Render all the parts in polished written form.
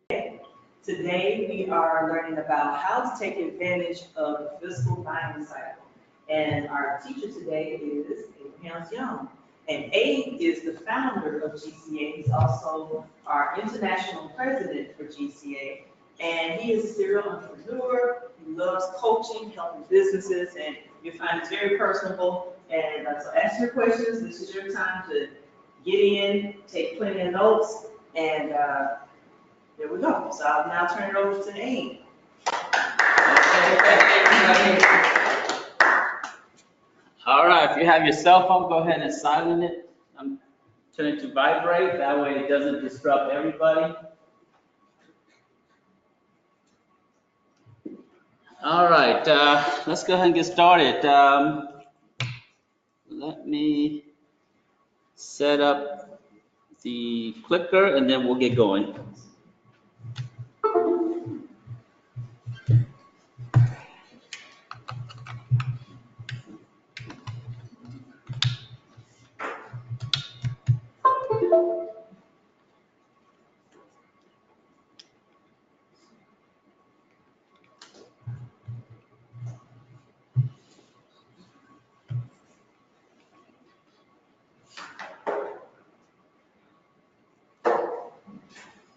Today, we are learning about how to take advantage of the fiscal buying cycle. And our teacher today is Abe Xiong. And Abe is the founder of GCA. He's also our international president for GCA. And he is a serial entrepreneur. He loves coaching, helping businesses, and you find it's very personable. And so ask your questions. This is your time to get in, take plenty of notes, and there we go. So I'll now turn it over to Abe. All right, if you have your cell phone, go ahead and silent it. Turn it to vibrate. That way it doesn't disrupt everybody. All right, let's go ahead and get started. Let me set up the clicker and then we'll get going.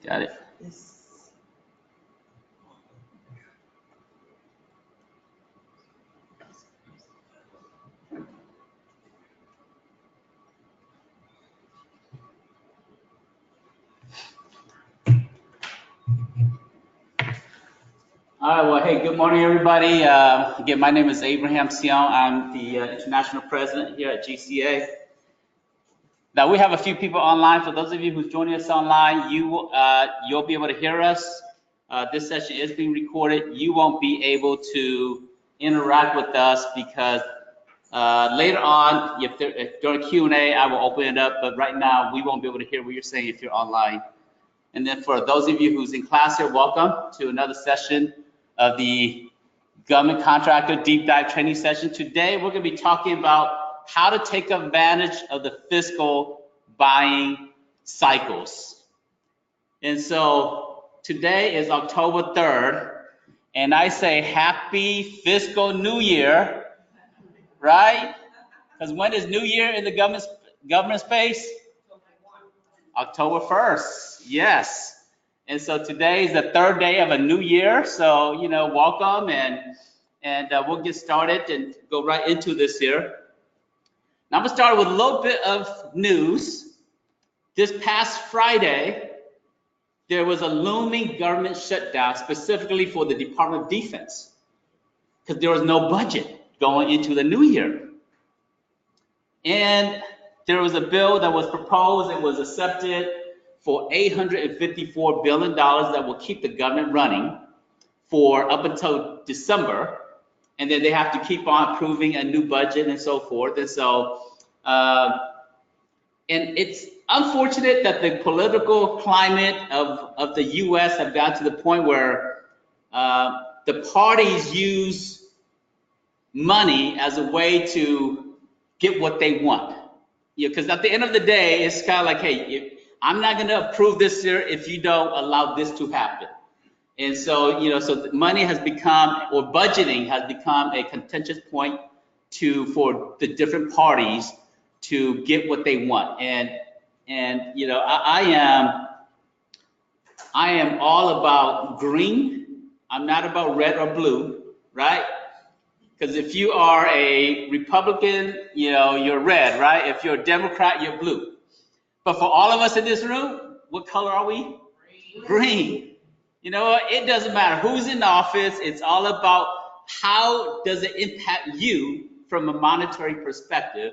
Got it. All right, well, hey, good morning, everybody. Again, my name is Abe Xiong. I'm the international president here at GCA. Now, we have a few people online. For those of you who's joining us online, you'll be able to hear us. This session is being recorded. You won't be able to interact with us because later on, if during Q&A, I will open it up. But right now, we won't be able to hear what you're saying if you're online. And then for those of you who's in class here, welcome to another session of the Government Contractor Deep Dive Training Session. Today, we're going to be talking about how to take advantage of the fiscal buying cycles. And so today is October 3rd, and I say happy fiscal new year, right? Because when is new year in the government space? October 1st, yes. And so today is the third day of a new year. So, welcome, and we'll get started and go right into this here. Now I'm gonna start with a little bit of news. This past Friday, there was a looming government shutdown specifically for the Department of Defense because there was no budget going into the new year. And there was a bill that was proposed and was accepted for $854 billion that will keep the government running for up until December. And then they have to keep on approving a new budget and so forth. And so, and it's unfortunate that the political climate of the U.S. have gotten to the point where the parties use money as a way to get what they want. Because at the end of the day, it's kind of like, hey, I'm not going to approve this year if you don't allow this to happen. And so, so money has become, or budgeting has become a contentious point for the different parties to get what they want. And I am all about green. I'm not about red or blue, right? Because if you are a Republican, you're red, right? If you're a Democrat, you're blue. But for all of us in this room, what color are we? Green. You know what? It doesn't matter who's in office. It's all about how does it impact you from a monetary perspective.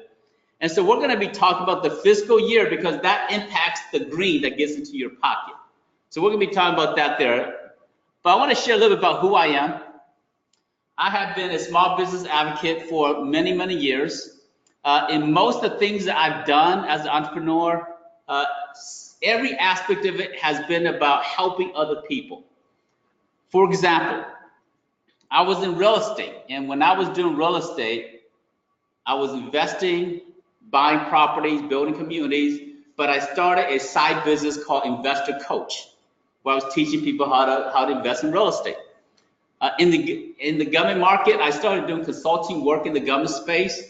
And so we're going to be talking about the fiscal year because that impacts the green that gets into your pocket. So we're going to be talking about that there. But I want to share a little bit about who I am. I have been a small business advocate for many, many years. In most of the things that I've done as an entrepreneur, every aspect of it has been about helping other people. For example, I was in real estate, and when I was doing real estate, I was investing, buying properties, building communities, but I started a side business called Investor Coach, where I was teaching people how to invest in real estate. In the government market, I started doing consulting work in the government space.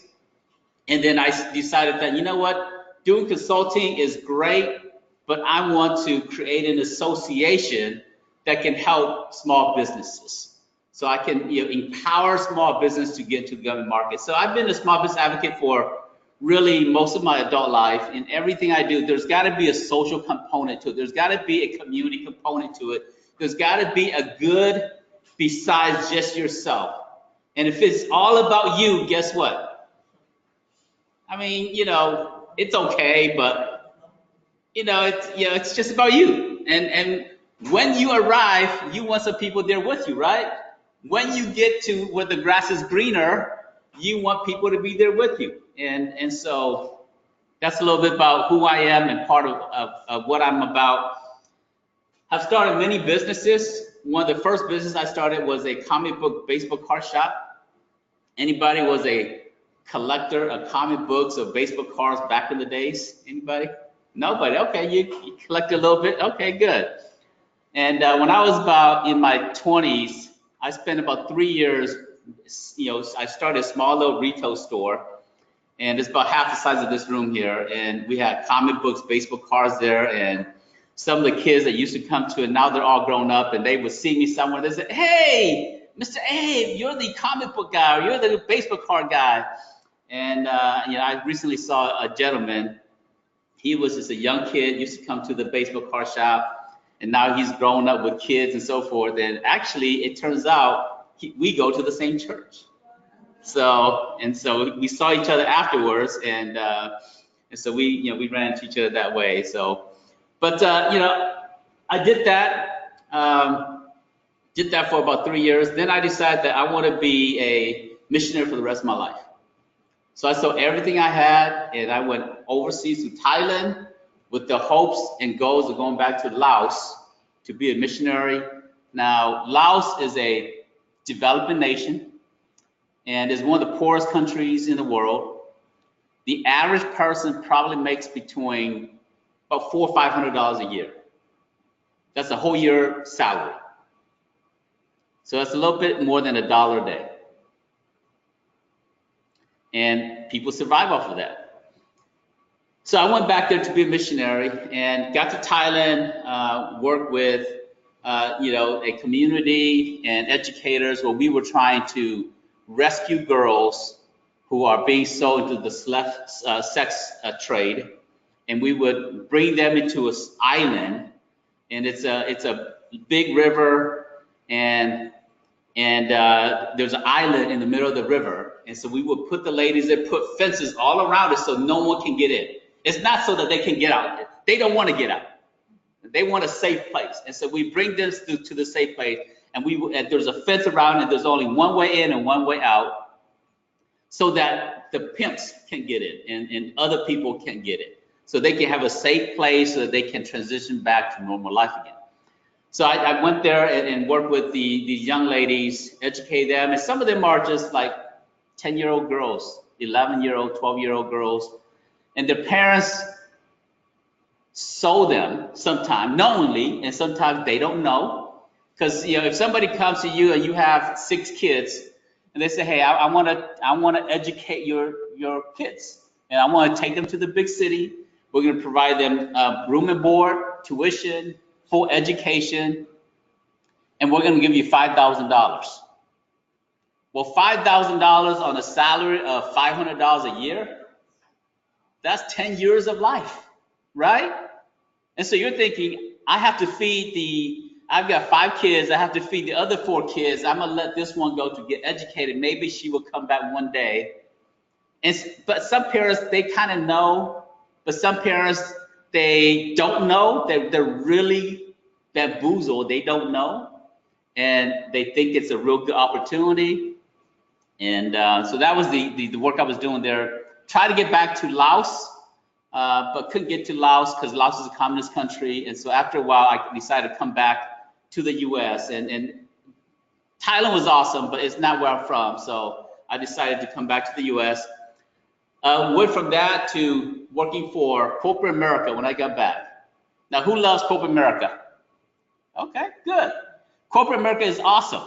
And then I decided that, you know what, doing consulting is great, but I want to create an association that can help small businesses. So I can empower small business to get into the government market. So I've been a small business advocate for really most of my adult life. In everything I do, there's got to be a social component to it. There's got to be a community component to it. There's got to be a good besides just yourself. And if it's all about you, guess what? I mean, it's okay, but it's just about you. And when you arrive, you want some people there with you, right? When you get to where the grass is greener, you want people to be there with you. And so that's a little bit about who I am and part of what I'm about. I've started many businesses. One of the first businesses I started was a comic book baseball card shop. Anybody was a collector of comic books or baseball cards back in the days? Anybody? Nobody. Okay, you collected a little bit. Okay, good. And when I was about in my 20s, I spent about 3 years, I started a small little retail store, and it's about half the size of this room here. And we had comic books, baseball cards there, and some of the kids that used to come to it, now they're all grown up, and they would see me somewhere. They said, "Hey, Mr. Abe, you're the comic book guy, or you're the baseball card guy." And I recently saw a gentleman. He was just a young kid, used to come to the baseball card shop, and now he's grown up with kids and so forth. And actually, it turns out we go to the same church. So we saw each other afterwards, and so we ran into each other that way. So. But, I did that for about 3 years. Then I decided that I want to be a missionary for the rest of my life. So I sold everything I had, and I went overseas to Thailand with the hopes and goals of going back to Laos to be a missionary. Now, Laos is a developing nation and is one of the poorest countries in the world. The average person probably makes between about $400 or $500 a year. That's a whole year salary. So that's a little bit more than $1 a day. And people survive off of that. So I went back there to be a missionary and got to Thailand, worked with a community and educators where we were trying to rescue girls who are being sold into the sex trade. And we would bring them into an island, and it's a big river, and there's an island in the middle of the river, and so we would put the ladies there, put fences all around it so no one can get in. It's not so that they can get out. They don't want to get out. They want a safe place, and so we bring them to the safe place, and there's a fence around it. There's only one way in and one way out, so that the pimps can get in and other people can get in. So they can have a safe place so that they can transition back to normal life again. So I went there and worked with these young ladies, educate them. And some of them are just like 10-year-old girls, 11-year-old, 12-year-old girls. And their parents sold them sometimes knowingly, and sometimes they don't know. Because if somebody comes to you and you have 6 kids, and they say, "Hey, I want to educate your kids, and I want to take them to the big city. We're going to provide them room and board, tuition, full education, and we're going to give you $5,000. Well, $5,000 on a salary of $500 a year, that's 10 years of life, right? And so you're thinking, I've got 5 kids, I have to feed the other 4 kids. I'm going to let this one go to get educated. Maybe she will come back one day. But some parents, they kind of know. But some parents, they don't know. They're really bamboozled. They don't know. And they think it's a real good opportunity. And so that was the work I was doing there. Tried to get back to Laos, but couldn't get to Laos because Laos is a communist country. And so after a while, I decided to come back to the US. And Thailand was awesome, but it's not where I'm from. So I decided to come back to the US. Went from that to working for corporate America when I got back. Now, who loves corporate America? Okay, good. Corporate America is awesome.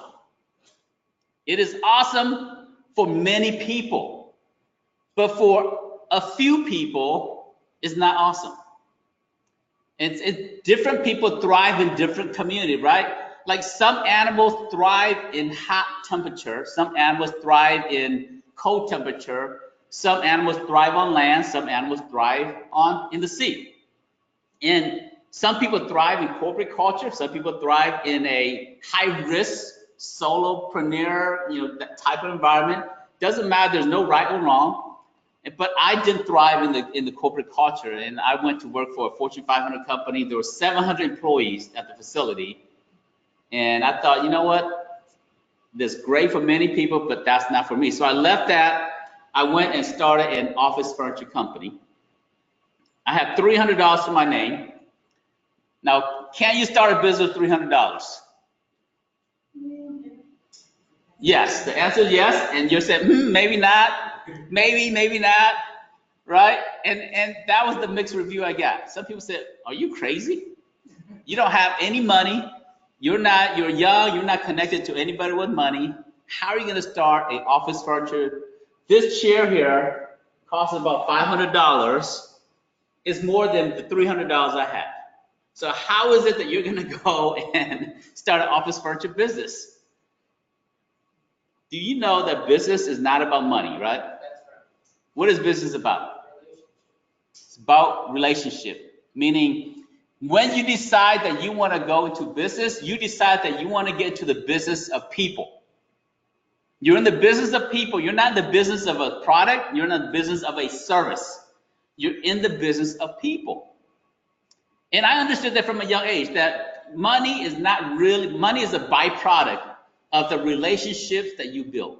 It is awesome for many people, but for a few people, it's not awesome. It's different people thrive in different communities, right? Like some animals thrive in hot temperature, some animals thrive in cold temperature, some animals thrive on land, some animals thrive in the sea. And some people thrive in corporate culture, some people thrive in a high risk solopreneur, that type of environment. Doesn't matter, there's no right or wrong. But I didn't thrive in the corporate culture, and I went to work for a Fortune 500 company. There were 700 employees at the facility, and I thought, you know what, this is great for many people, but that's not for me. So I left that. I went and started an office furniture company. I had $300 to my name. Now, can you start a business with $300? Yes, the answer is yes, and you said, maybe not, maybe not, right? And that was the mixed review I got. Some people said, are you crazy? You don't have any money. You're young, you're not connected to anybody with money. How are you gonna start an office furniture? This chair here costs about $500. It's more than the $300 I had. So how is it that you're gonna go and start an office furniture business? Do you know that business is not about money, right? That's right. What is business about? It's about relationship. Meaning, when you decide that you want to go into business, you decide that you want to get into the business of people. You're in the business of people. You're not in the business of a product. You're in the business of a service. You're in the business of people. And I understood that from a young age, that money is a byproduct of the relationships that you build.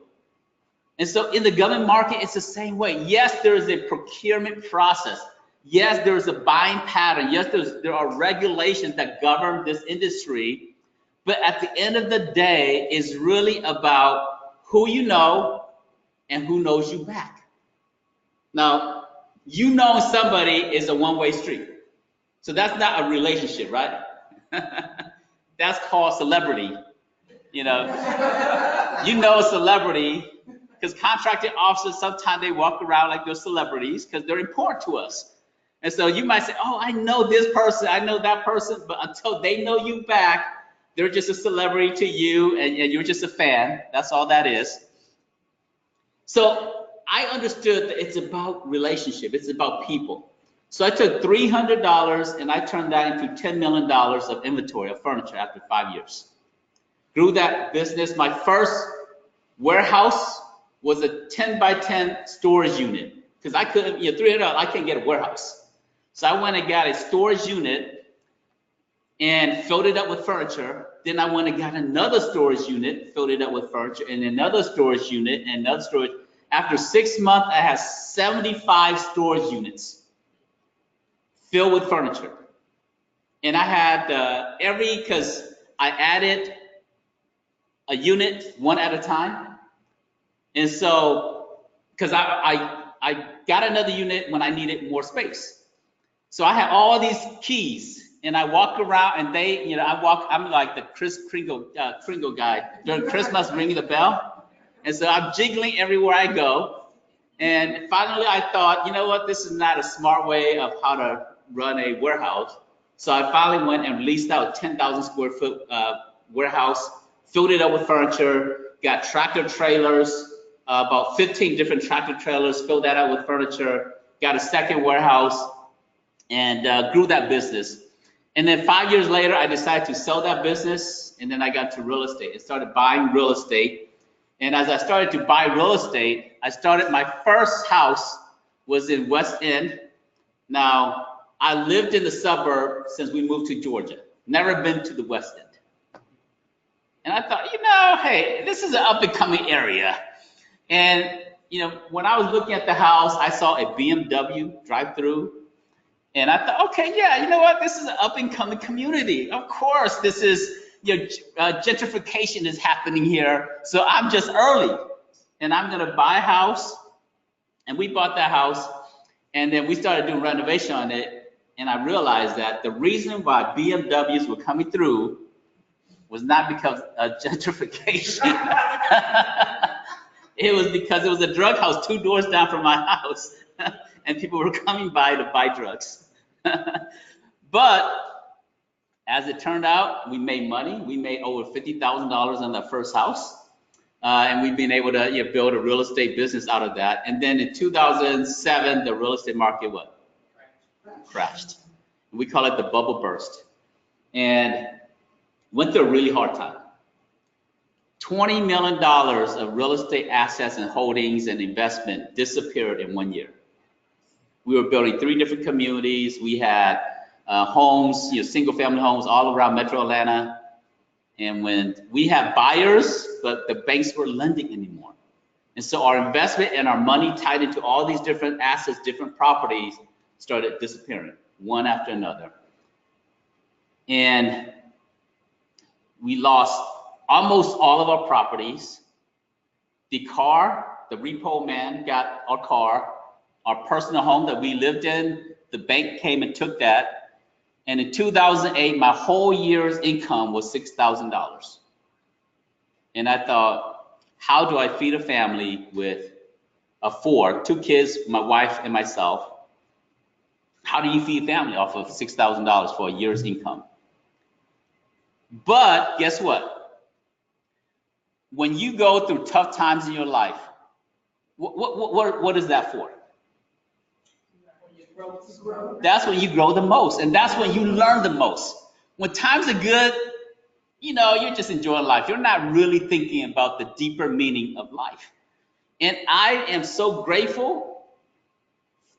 And so in the government market, it's the same way. Yes, there is a procurement process. Yes, there is a buying pattern. Yes, there are regulations that govern this industry. But at the end of the day, it's really about who you know and who knows you back. Now, you know somebody is a one-way street. So that's not a relationship, right? That's called celebrity. You know a celebrity, because contracting officers, sometimes they walk around like they're celebrities because they're important to us. And so you might say, oh, I know this person, I know that person, but until they know you back, they're just a celebrity to you, and you're just a fan. That's all that is. So I understood that it's about relationship, it's about people. So I took $300 and I turned that into $10 million of inventory of furniture after 5 years. Grew that business. My first warehouse was a 10 by 10 storage unit, because I couldn't, $300, I can't get a warehouse. So I went and got a storage unit and filled it up with furniture. Then I went and got another storage unit, filled it up with furniture, and another storage unit, and another storage. After 6 months, I had 75 storage units filled with furniture. And I had because I added a unit one at a time. And so, because I got another unit when I needed more space. So I had all these keys, and I walk around, and I'm like the Kris Kringle guy during Christmas, ringing the bell. And so I'm jiggling everywhere I go. And finally I thought, you know what, this is not a smart way of how to run a warehouse. So I finally went and leased out a 10,000 square foot warehouse, filled it up with furniture, got tractor trailers, about 15 different tractor trailers, filled that out with furniture, got a second warehouse, and grew that business. And then 5 years later, I decided to sell that business, and then I got to real estate and started buying real estate. And as I started to buy real estate, my first house was in West End. Now, I lived in the suburb since we moved to Georgia, never been to the West End. And I thought, hey, this is an up and coming area. And, when I was looking at the house, I saw a BMW drive-through. And I thought, okay, yeah, you know what? This is an up and coming community. Of course, this is, gentrification is happening here. So I'm just early, and I'm going to buy a house. And we bought that house, and then we started doing renovation on it. And I realized that the reason why BMWs were coming through was not because of gentrification. It was because it was a drug house 2 doors down from my house, and people were coming by to buy drugs. But as it turned out, we made money. We made over $50,000 on that first house. And we've been able to build a real estate business out of that. And then in 2007, the real estate market crashed. We call it the bubble burst. And went through a really hard time. $20 million of real estate assets and holdings and investment disappeared in 1 year. We were building 3 different communities. We had homes, single family homes all around Metro Atlanta. And when we had buyers, but the banks weren't lending anymore. And so our investment and our money tied into all these different assets, different properties started disappearing one after another. And we lost almost all of our properties. The car, the repo man got our car, our personal home that we lived in, the bank came and took that. And in 2008, my whole year's income was $6,000. And I thought, how do I feed a family with 2 kids, my wife and myself? How do you feed a family off of $6,000 for a year's income? But guess what? When you go through tough times in your life, what is that for? That's when you grow the most, and that's when you learn the most. When times are good, you're just enjoying life. You're not really thinking about the deeper meaning of life. And I am so grateful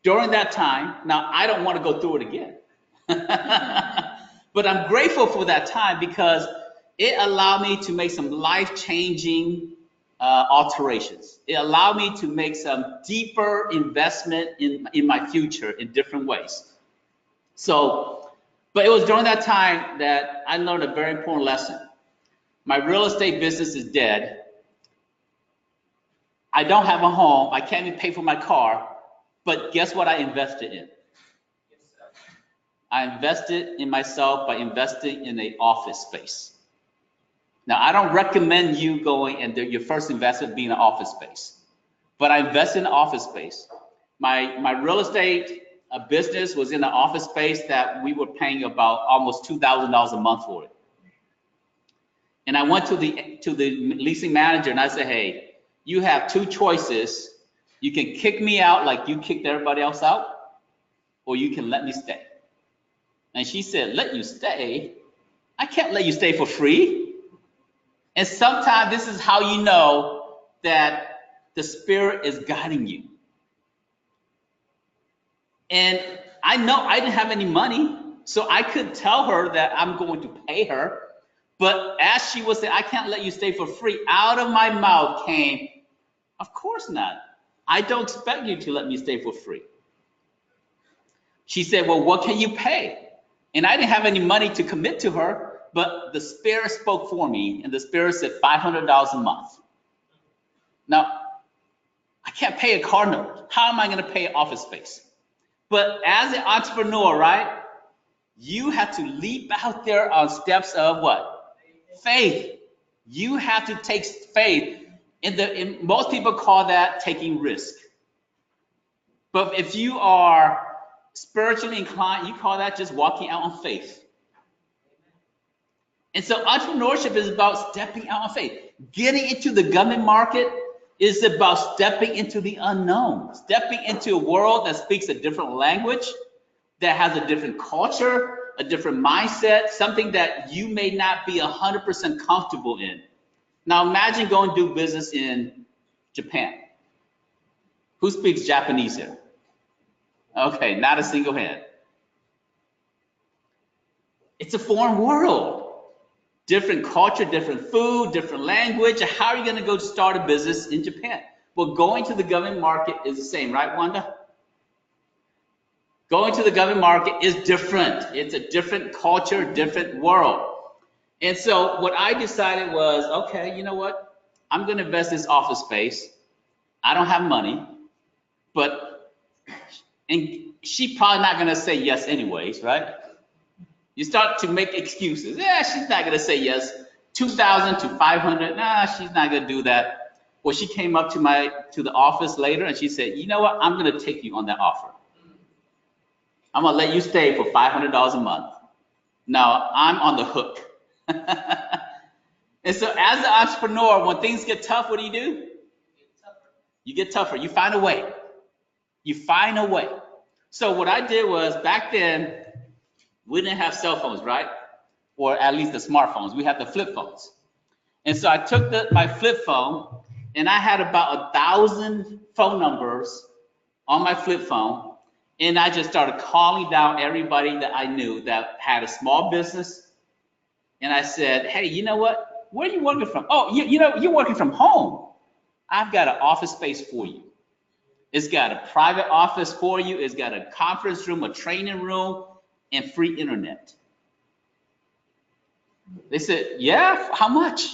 during that time. Now, I don't want to go through it again. But I'm grateful for that time because it allowed me to make some life-changing alterations. It allowed me to make some deeper investment in my future in different ways. So, but it was during that time that I learned a very important lesson. My real estate business is dead. I don't have a home. I can't even pay for my car. But guess what I invested in? I invested in myself by investing in an office space. Now, I don't recommend you going and your first investment being an office space, but I invested in an office space. My real estate business was in an office space that we were paying about almost $2,000 a month for it. And I went to the leasing manager and I said, hey, you have 2 choices. You can kick me out like you kicked everybody else out, or you can let me stay. And she said, let you stay? I can't let you stay for free. And sometimes this is how you know that the Spirit is guiding you. And I know I didn't have any money, so I could tell her that I'm going to pay her. But as she was saying, I can't let you stay for free, out of my mouth came, of course not. I don't expect you to let me stay for free. She said, well, what can you pay? And I didn't have any money to commit to her. But the Spirit spoke for me, and the Spirit said $500 a month. Now, I can't pay a car note. How am I going to pay office space? But as an entrepreneur, right, you have to leap out there on steps of what? Faith. You have to take faith. Most people call that taking risk. But if you are spiritually inclined, you call that just walking out on faith. And so entrepreneurship is about stepping out on faith. Getting into the government market is about stepping into the unknown, stepping into a world that speaks a different language, that has a different culture, a different mindset, something that you may not be 100% comfortable in. Now imagine going to do business in Japan. Who speaks Japanese here? Okay, not a single hand. It's a foreign world. Different culture, different food, different language. How are you going to go start a business in Japan? Well, going to the government market is the same, right, Wanda? Going to the government market is different. It's a different culture, different world. And so what I decided was, okay, you know what? I'm going to invest in this office space. I don't have money, and she's probably not going to say yes anyways, right? You start to make excuses. Yeah, she's not going to say yes. 2,000 to 500. Nah, she's not gonna do that. Well, she came up to the office later and she said, you know what? I'm gonna take you on that offer. I'm gonna let you stay for $500 a month. Now I'm on the hook. And so as an entrepreneur, when things get tough, what do? You get tougher. You find a way. You find a way. So what I did was, back then, we didn't have cell phones, right? Or at least the smartphones. We had the flip phones. And so I took my flip phone, and I had about 1,000 phone numbers on my flip phone, and I just started calling down everybody that I knew that had a small business. And I said, hey, you know what? Where are you working from? Oh, you're working from home. I've got an office space for you. It's got a private office for you. It's got a conference room, a training room, and free internet. They said, yeah, how much?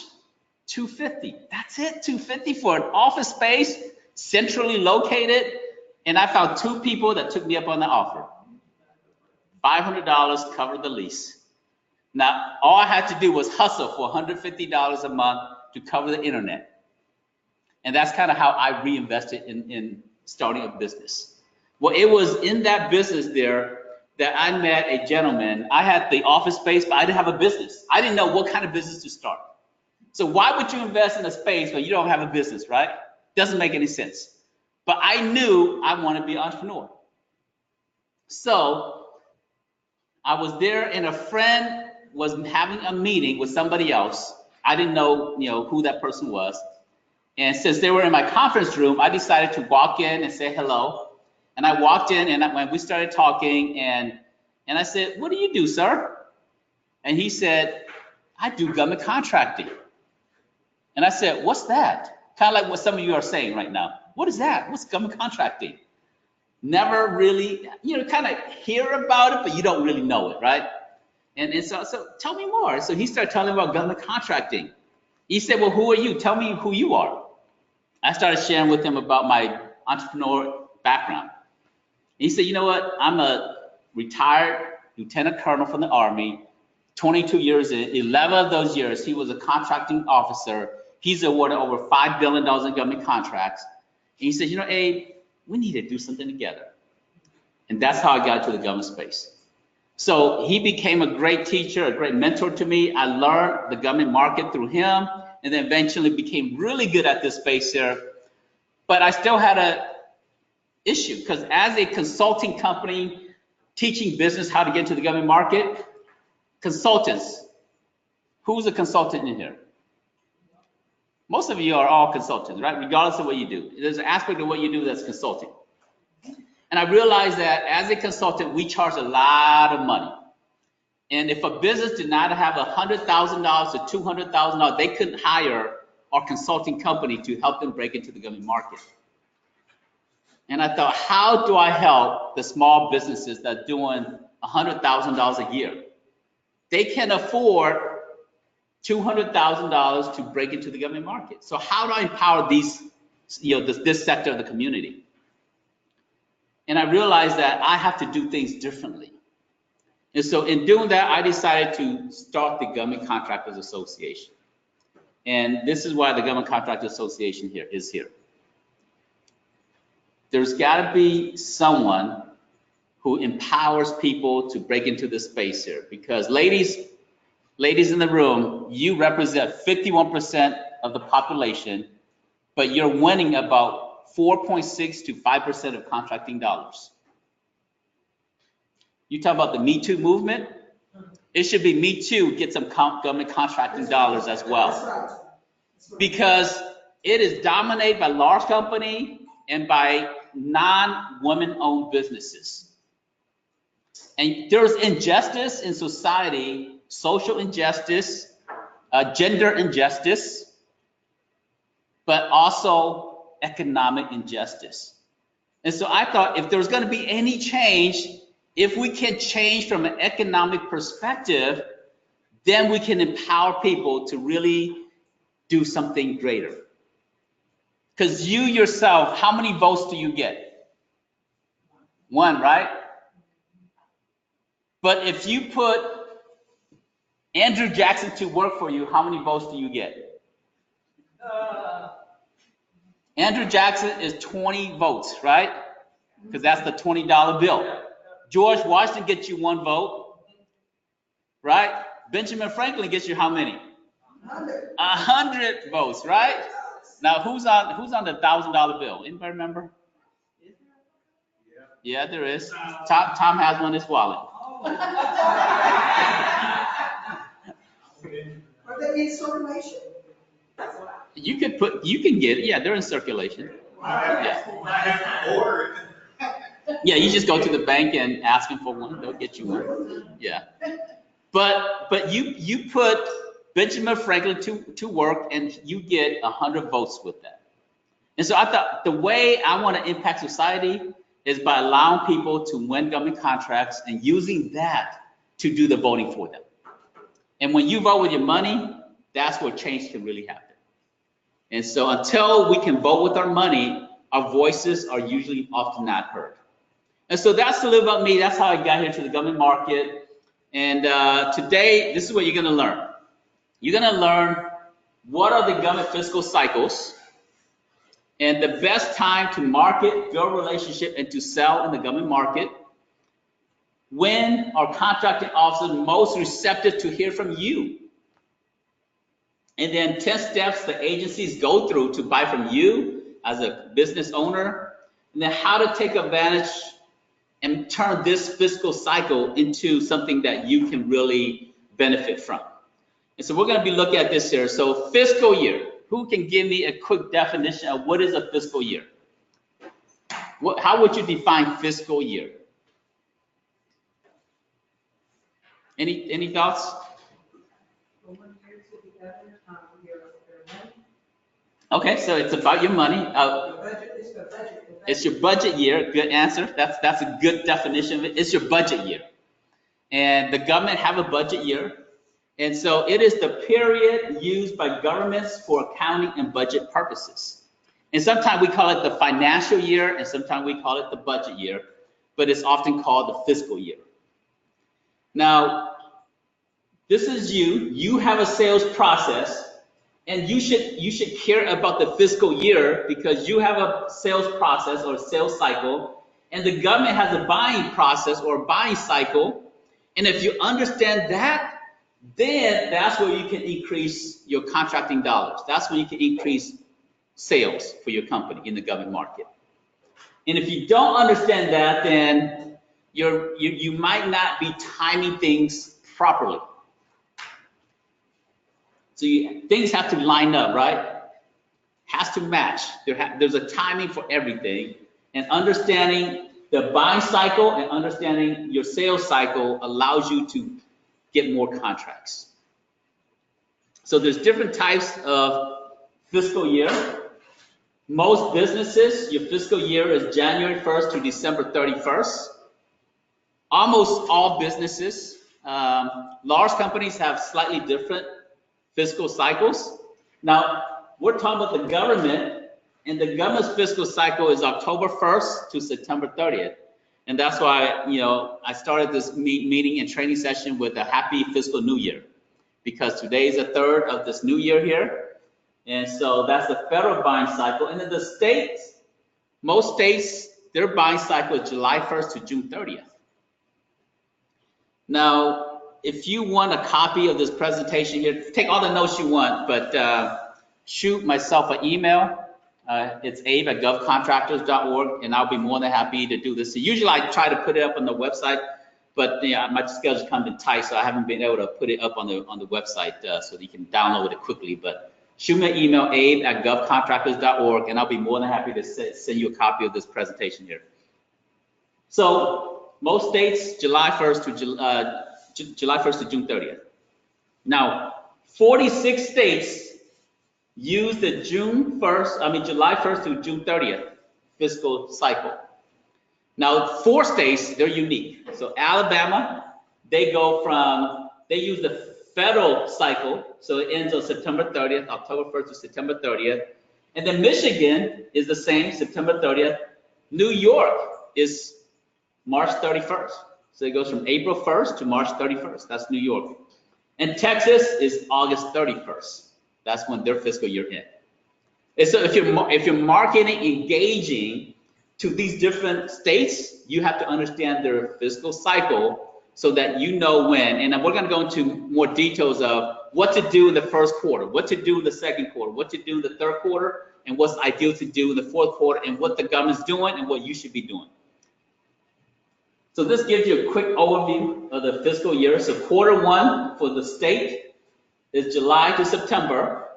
$250. That's it, $250 for an office space, centrally located. And I found 2 people that took me up on the offer. $500 covered the lease. Now, all I had to do was hustle for $150 a month to cover the internet. And that's kind of how I reinvested in starting a business. Well, it was in that business there that I met a gentleman. I had the office space, but I didn't have a business. I didn't know what kind of business to start. So why would you invest in a space when you don't have a business, right? Doesn't make any sense. But I knew I wanted to be an entrepreneur. So I was there, and a friend was having a meeting with somebody else. I didn't know, who that person was. And since they were in my conference room, I decided to walk in and say hello. And I walked in, and when we started talking, and I said, what do you do, sir? And he said, I do government contracting. And I said, what's that? Kind of like what some of you are saying right now. What is that? What's government contracting? Never really, kind of hear about it, but you don't really know it, right? And so tell me more. So he started telling me about government contracting. He said, well, who are you? Tell me who you are. I started sharing with him about my entrepreneur background. He said, you know what? I'm a retired lieutenant colonel from the Army, 22 years in. 11 of those years, he was a contracting officer. He's awarded over $5 billion in government contracts. And he said, Abe, we need to do something together. And that's how I got to the government space. So he became a great teacher, a great mentor to me. I learned the government market through him, and then eventually became really good at this space here. But I still had an issue, because as a consulting company teaching business how to get into the government market, consultants, who's a consultant in here? Most of you are all consultants, right? Regardless of what you do. There's an aspect of what you do that's consulting. And I realized that as a consultant, we charge a lot of money. And if a business did not have $100,000 to $200,000, they couldn't hire our consulting company to help them break into the government market. And I thought, how do I help the small businesses that are doing $100,000 a year? They can afford $200,000 to break into the government market. So how do I empower these, this sector of the community? And I realized that I have to do things differently. And so in doing that, I decided to start the Government Contractors Association. And this is why the Government Contractors Association is here. There's got to be someone who empowers people to break into this space here. Because ladies in the room, you represent 51% of the population, but you're winning about 4.6 to 5% of contracting dollars. You talk about the Me Too movement, it should be Me Too, get some government contracting dollars as well. That's right. Because it is dominated by large company and by non-women owned businesses. And there's injustice in society, social injustice, gender injustice, but also economic injustice. And so I thought, if there's going to be any change, if we can change from an economic perspective, then we can empower people to really do something greater. Because you yourself, how many votes do you get? 1, right? But if you put Andrew Jackson to work for you, how many votes do you get? Andrew Jackson is 20 votes, right? Because that's the $20 bill. George Washington gets you 1 vote, right? Benjamin Franklin gets you how many? 100 votes, right? Now who's on the $1,000 bill? Anybody remember? Yeah, there is. Tom has one in his wallet. Are they in circulation? You can get it. Yeah, they're in circulation. Yeah, you just go to the bank and ask them for one. They'll get you one. Yeah. But you put Benjamin Franklin to work and you get 100 votes with that. And so I thought the way I want to impact society is by allowing people to win government contracts and using that to do the voting for them. And when you vote with your money, that's where change can really happen. And so until we can vote with our money, our voices are usually often not heard. And so that's a little about me. That's how I got here to the government market. And today, this is what you're going to learn. You're going to learn what are the government fiscal cycles and the best time to market, build relationship, and to sell in the government market. When are contracting officers most receptive to hear from you? And then 10 steps the agencies go through to buy from you as a business owner. And then how to take advantage and turn this fiscal cycle into something that you can really benefit from. And so we're going to be looking at this here. So fiscal year, who can give me a quick definition of what is a fiscal year? How would you define fiscal year? Any thoughts? Okay, so it's about your money. It's your budget year. Good answer. That's a good definition of it. It's your budget year. And the government have a budget year. And so it is the period used by governments for accounting and budget purposes. And sometimes we call it the financial year, and sometimes we call it the budget year, but it's often called the fiscal year. Now, this is you have a sales process, and you should care about the fiscal year because you have a sales process or a sales cycle, and the government has a buying process or a buying cycle. And if you understand that, then that's where you can increase your contracting dollars. That's when you can increase sales for your company in the government market. And if you don't understand that, then you might not be timing things properly. So things have to line up, right? Has to match. There's a timing for everything, and understanding the buying cycle and understanding your sales cycle allows you to get more contracts. So there's different types of fiscal year. Most businesses, your fiscal year is January 1st to December 31st. Almost all businesses, large companies have slightly different fiscal cycles. Now, we're talking about the government, and the government's fiscal cycle is October 1st to September 30th. And that's why, I started this meeting and training session with a happy fiscal new year, because today is the 3rd of this new year here. And so that's the federal buying cycle. And then the states, most states, their buying cycle is July 1st to June 30th. Now, if you want a copy of this presentation here, take all the notes you want, but shoot myself an email. It's abe@govcontractors.org, and I'll be more than happy to do this. So usually I try to put it up on the website, but my schedule's come in tight, so I haven't been able to put it up on the website so that you can download it quickly. But shoot me an email, abe@govcontractors.org, and I'll be more than happy to send you a copy of this presentation here. So most states, July 1st to June 30th. Now, 46 states use the July 1st to June 30th fiscal cycle. Now, 4 states, they're unique. So Alabama, they use the federal cycle, so it ends on September 30th, October 1st to September 30th. And then Michigan is the same, September 30th. New York is March 31st. So it goes from April 1st to March 31st. That's New York. And Texas is August 31st. That's when their fiscal year ends. And so if you're marketing, engaging to these different states, you have to understand their fiscal cycle so that you know when. And we're going to go into more details of what to do in the first quarter, what to do in the second quarter, what to do in the third quarter, and what's ideal to do in the fourth quarter, and what the government's doing and what you should be doing. So this gives you a quick overview of the fiscal year. So quarter one for the state is July to September.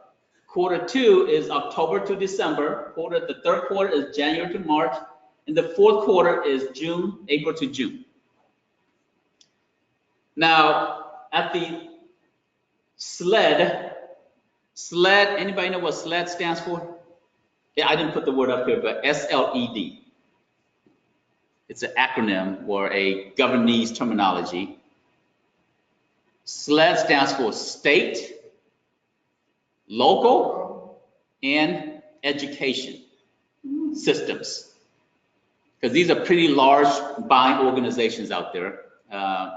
Quarter two is October to December. The third quarter is January to March. And the fourth quarter is April to June. Now, at the SLED, anybody know what SLED stands for? Yeah, I didn't put the word up here, but SLED. It's an acronym or a governance terminology. SLED stands for state, local, and education systems. Because these are pretty large buying organizations out there,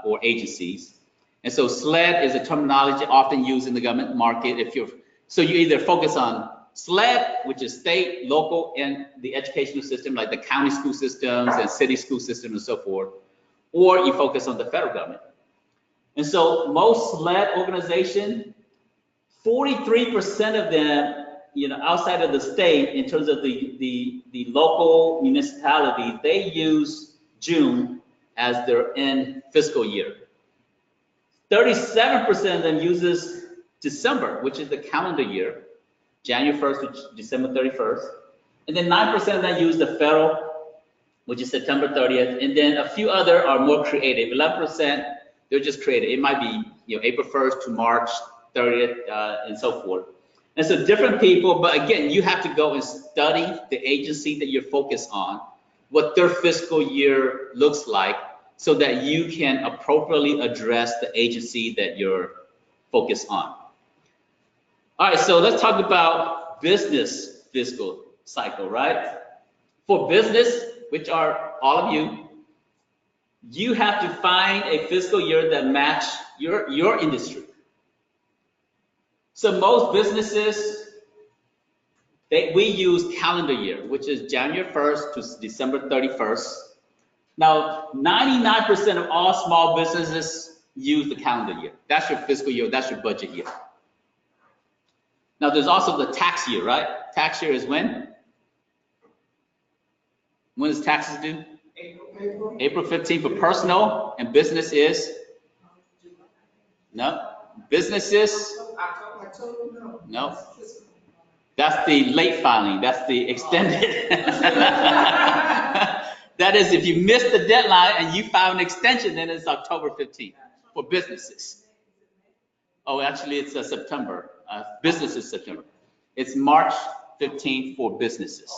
or agencies. And so SLED is a terminology often used in the government market. So you either focus on SLED, which is state, local, and the educational system, like the county school systems and city school systems and so forth, or you focus on the federal government. And so most SLED organizations, 43% of them, outside of the state, in terms of the local municipality, they use June as their end fiscal year. 37% of them uses December, which is the calendar year, January 1st to December 31st. And then 9% of them use the federal, which is September 30th. And then a few other are more creative. 11%, they're just creative. It might be April 1st to March 30th and so forth. And so different people, but again, you have to go and study the agency that you're focused on, what their fiscal year looks like, so that you can appropriately address the agency that you're focused on. All right, so let's talk about business fiscal cycle, right? For business, which are all of you, you have to find a fiscal year that match your industry. So most businesses, we use calendar year, which is January 1st to December 31st. Now, 99% of all small businesses use the calendar year. That's your fiscal year, that's your budget year. Now, there's also the tax year, right? Tax year is when? When is taxes due? April 15th for personal, and business is? No. Businesses? No. That's the late filing. That's the extended. That is, if you missed the deadline and you file an extension, then it's October 15th for businesses. Oh, actually, it's September. Business is September. It's March 15th for businesses.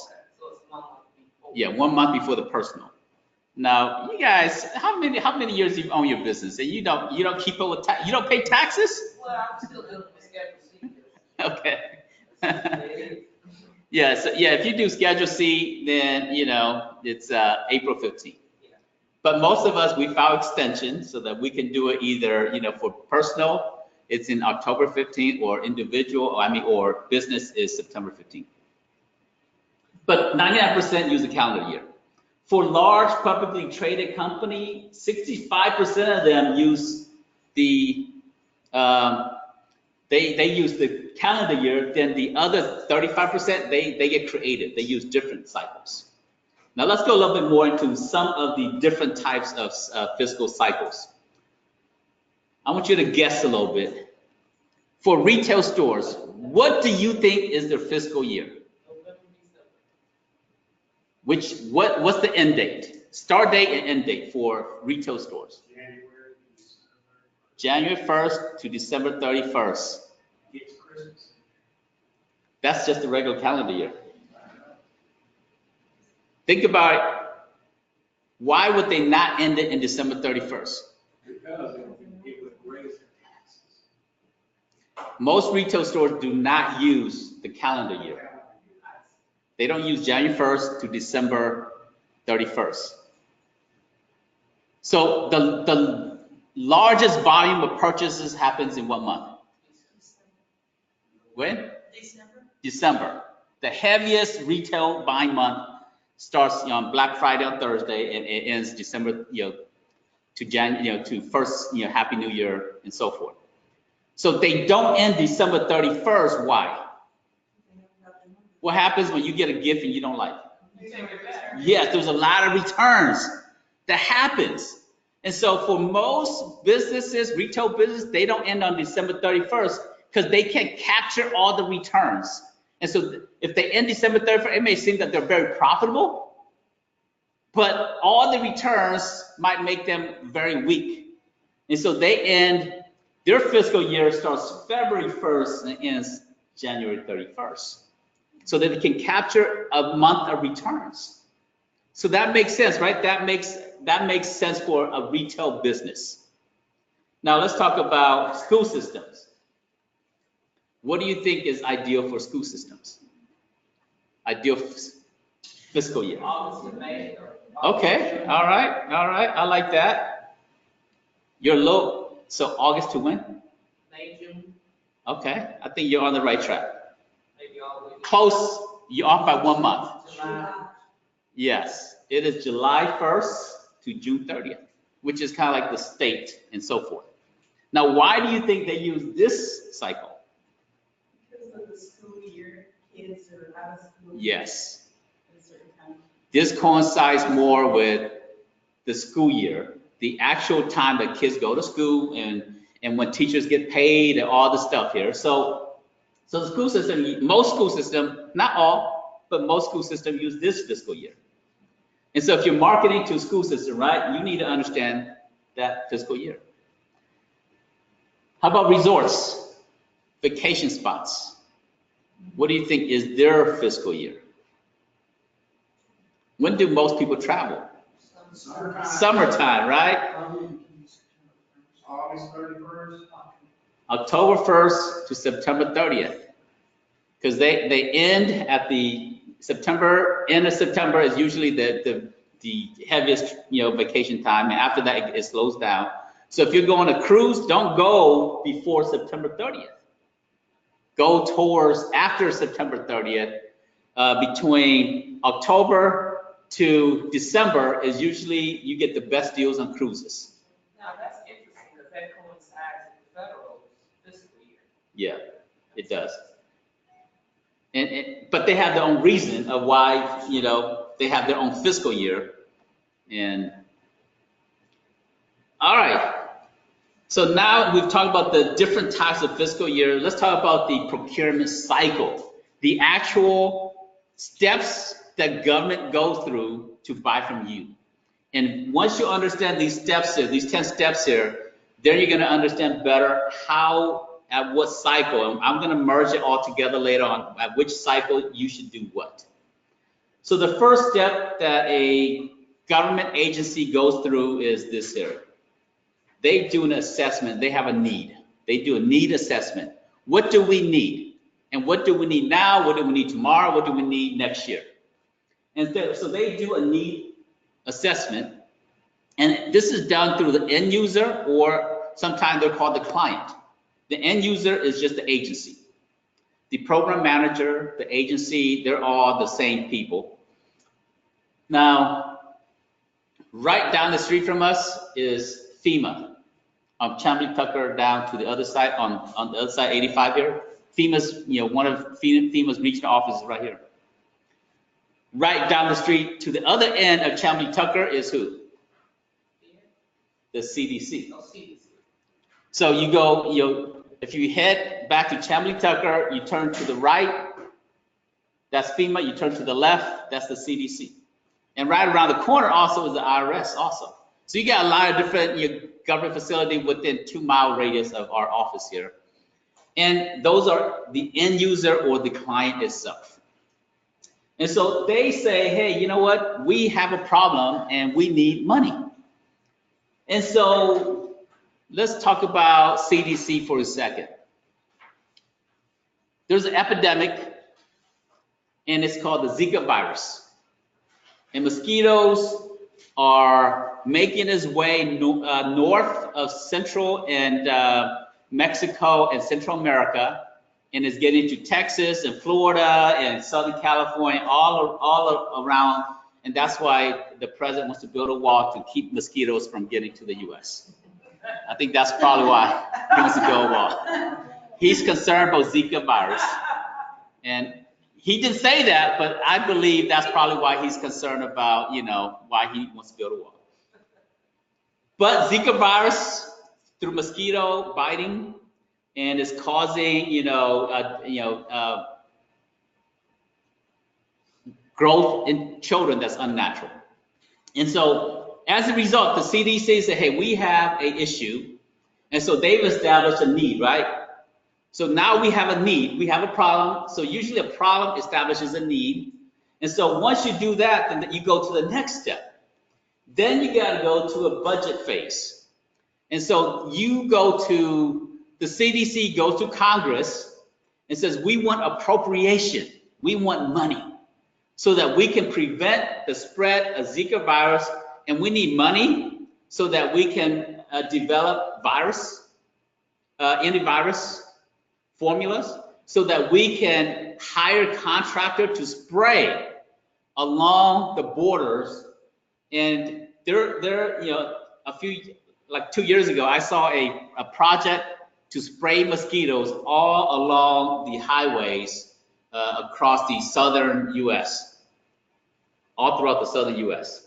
Yeah, 1 month before the personal. Now, you guys, how many years you've owned your business and you don't keep up with you don't pay taxes? Well, I'm still dealing with Schedule C. Okay. Yeah, so yeah, if you do Schedule C, then it's April 15th. But most of us, we file extensions so that we can do it either, for personal, it's in October 15th, or individual, or business is September 15th. But 99% use the calendar year. For large publicly traded company, 65% of them use the they use the calendar year. Then the other 35%, they get creative. They use different cycles. Now let's go a little bit more into some of the different types of fiscal cycles. I want you to guess a little bit. For retail stores, what do you think is their fiscal year? What's the end date? Start date and end date for retail stores. January 1st to December 31st. That's just the regular calendar year. Think about it. Why would they not end it in December 31st? Because it would raise taxes. Most retail stores do not use the calendar year. They don't use January 1st to December 31st. So largest volume of purchases happens in what month? When? December. The heaviest retail buying month starts on Black Friday on Thursday and it ends December, to January, to first, Happy New Year and so forth. So they don't end December 31st. Why? What happens when you get a gift and you don't like it? Yes, there's a lot of returns that happens. And so for most businesses, retail business, they don't end on December 31st because they can't capture all the returns. And so if they end December 31st, it may seem that they're very profitable, but all the returns might make them very weak. And so they end, their fiscal year starts February 1st and ends January 31st. So that they can capture a month of returns. So that makes sense, right? That makes sense for a retail business. Now let's talk about school systems. What do you think is ideal for school systems? Ideal fiscal year. August to May. Okay, all right, I like that. You're low, so August to when? May, June, Okay, I think you're on the right track. maybe all the way. Close, you're off by 1 month. July. Yes, it is July 1st to June 30th, which is kind of like the state and so forth. Now, why do you think they use this cycle? Because of the school year, kids are out of school. Yes, At a certain time. this coincides more with the school year, the actual time that kids go to school and when teachers get paid and all the stuff here. So the school system, most school system, not all, but most school system use this fiscal year. And so if you're marketing to a school system, right, you need to understand that fiscal year. How about resorts, vacation spots? What do you think is their fiscal year? When do most people travel? Summertime, right? August 31st. October 1st to September 30th. Because they end at the end of September is usually the heaviest, vacation time. And after that, it slows down. So if you're going to cruise, don't go before September 30th. Go towards after September 30th. Between October to December is usually you get the best deals on cruises. Now, that's interesting, because that coincides with the federal fiscal year. Yeah, it does. But they have their own reason of why, they have their own fiscal year. And all right. So now we've talked about the different types of fiscal year. Let's talk about the procurement cycle, the actual steps that government goes through to buy from you. And once you understand these steps here, these 10 steps here, then you're going to understand better at what cycle. I'm going to merge it all together later on, at which cycle you should do what. So the first step that a government agency goes through is this here. They do an assessment. They have a need. They do a need assessment. What do we need? And what do we need now? What do we need tomorrow? What do we need next year? And so they do a need assessment. And this is done through the end user, or sometimes they're called the client. The end user is just the agency. The program manager, the agency, they're all the same people. Now, right down the street from us is FEMA. Chamblee Tucker down to the other side, on the other side, 85 here. FEMA's, one of FEMA's regional offices right here. Right down the street to the other end of Chamblee Tucker is who? The CDC. No, CDC. So you go, if you head back to Chamblee Tucker, you turn to the right, that's FEMA. You turn to the left, that's the CDC. And right around the corner also is the IRS also. So you got a lot of different government facility within 2-mile radius of our office here. And those are the end user or the client itself. And so they say, hey, you know what? We have a problem and we need money. And so let's talk about CDC for a second. There's an epidemic and it's called the Zika virus. And mosquitoes are making its way north of Central and Mexico and Central America, and is getting to Texas and Florida and Southern California, all around. And that's why the president wants to build a wall to keep mosquitoes from getting to the US. I think that's probably why he wants to build a wall. He's concerned about Zika virus. And he didn't say that, but I believe that's probably why he's concerned about, why he wants to build a wall. But Zika virus through mosquito biting and is causing, growth in children that's unnatural. And so as a result, the CDC said, hey, we have an issue. And so they've established a need, right? So now we have a need, we have a problem. So usually a problem establishes a need. And so once you do that, then you go to the next step. Then you got to go to a budget phase. And so you go to, the CDC goes to Congress and says, we want appropriation, we want money so that we can prevent the spread of Zika virus. And we need money so that we can develop antivirus formulas, so that we can hire a contractor to spray along the borders. And like 2 years ago, I saw a project to spray mosquitoes all along the highways across the southern US, all throughout the southern US.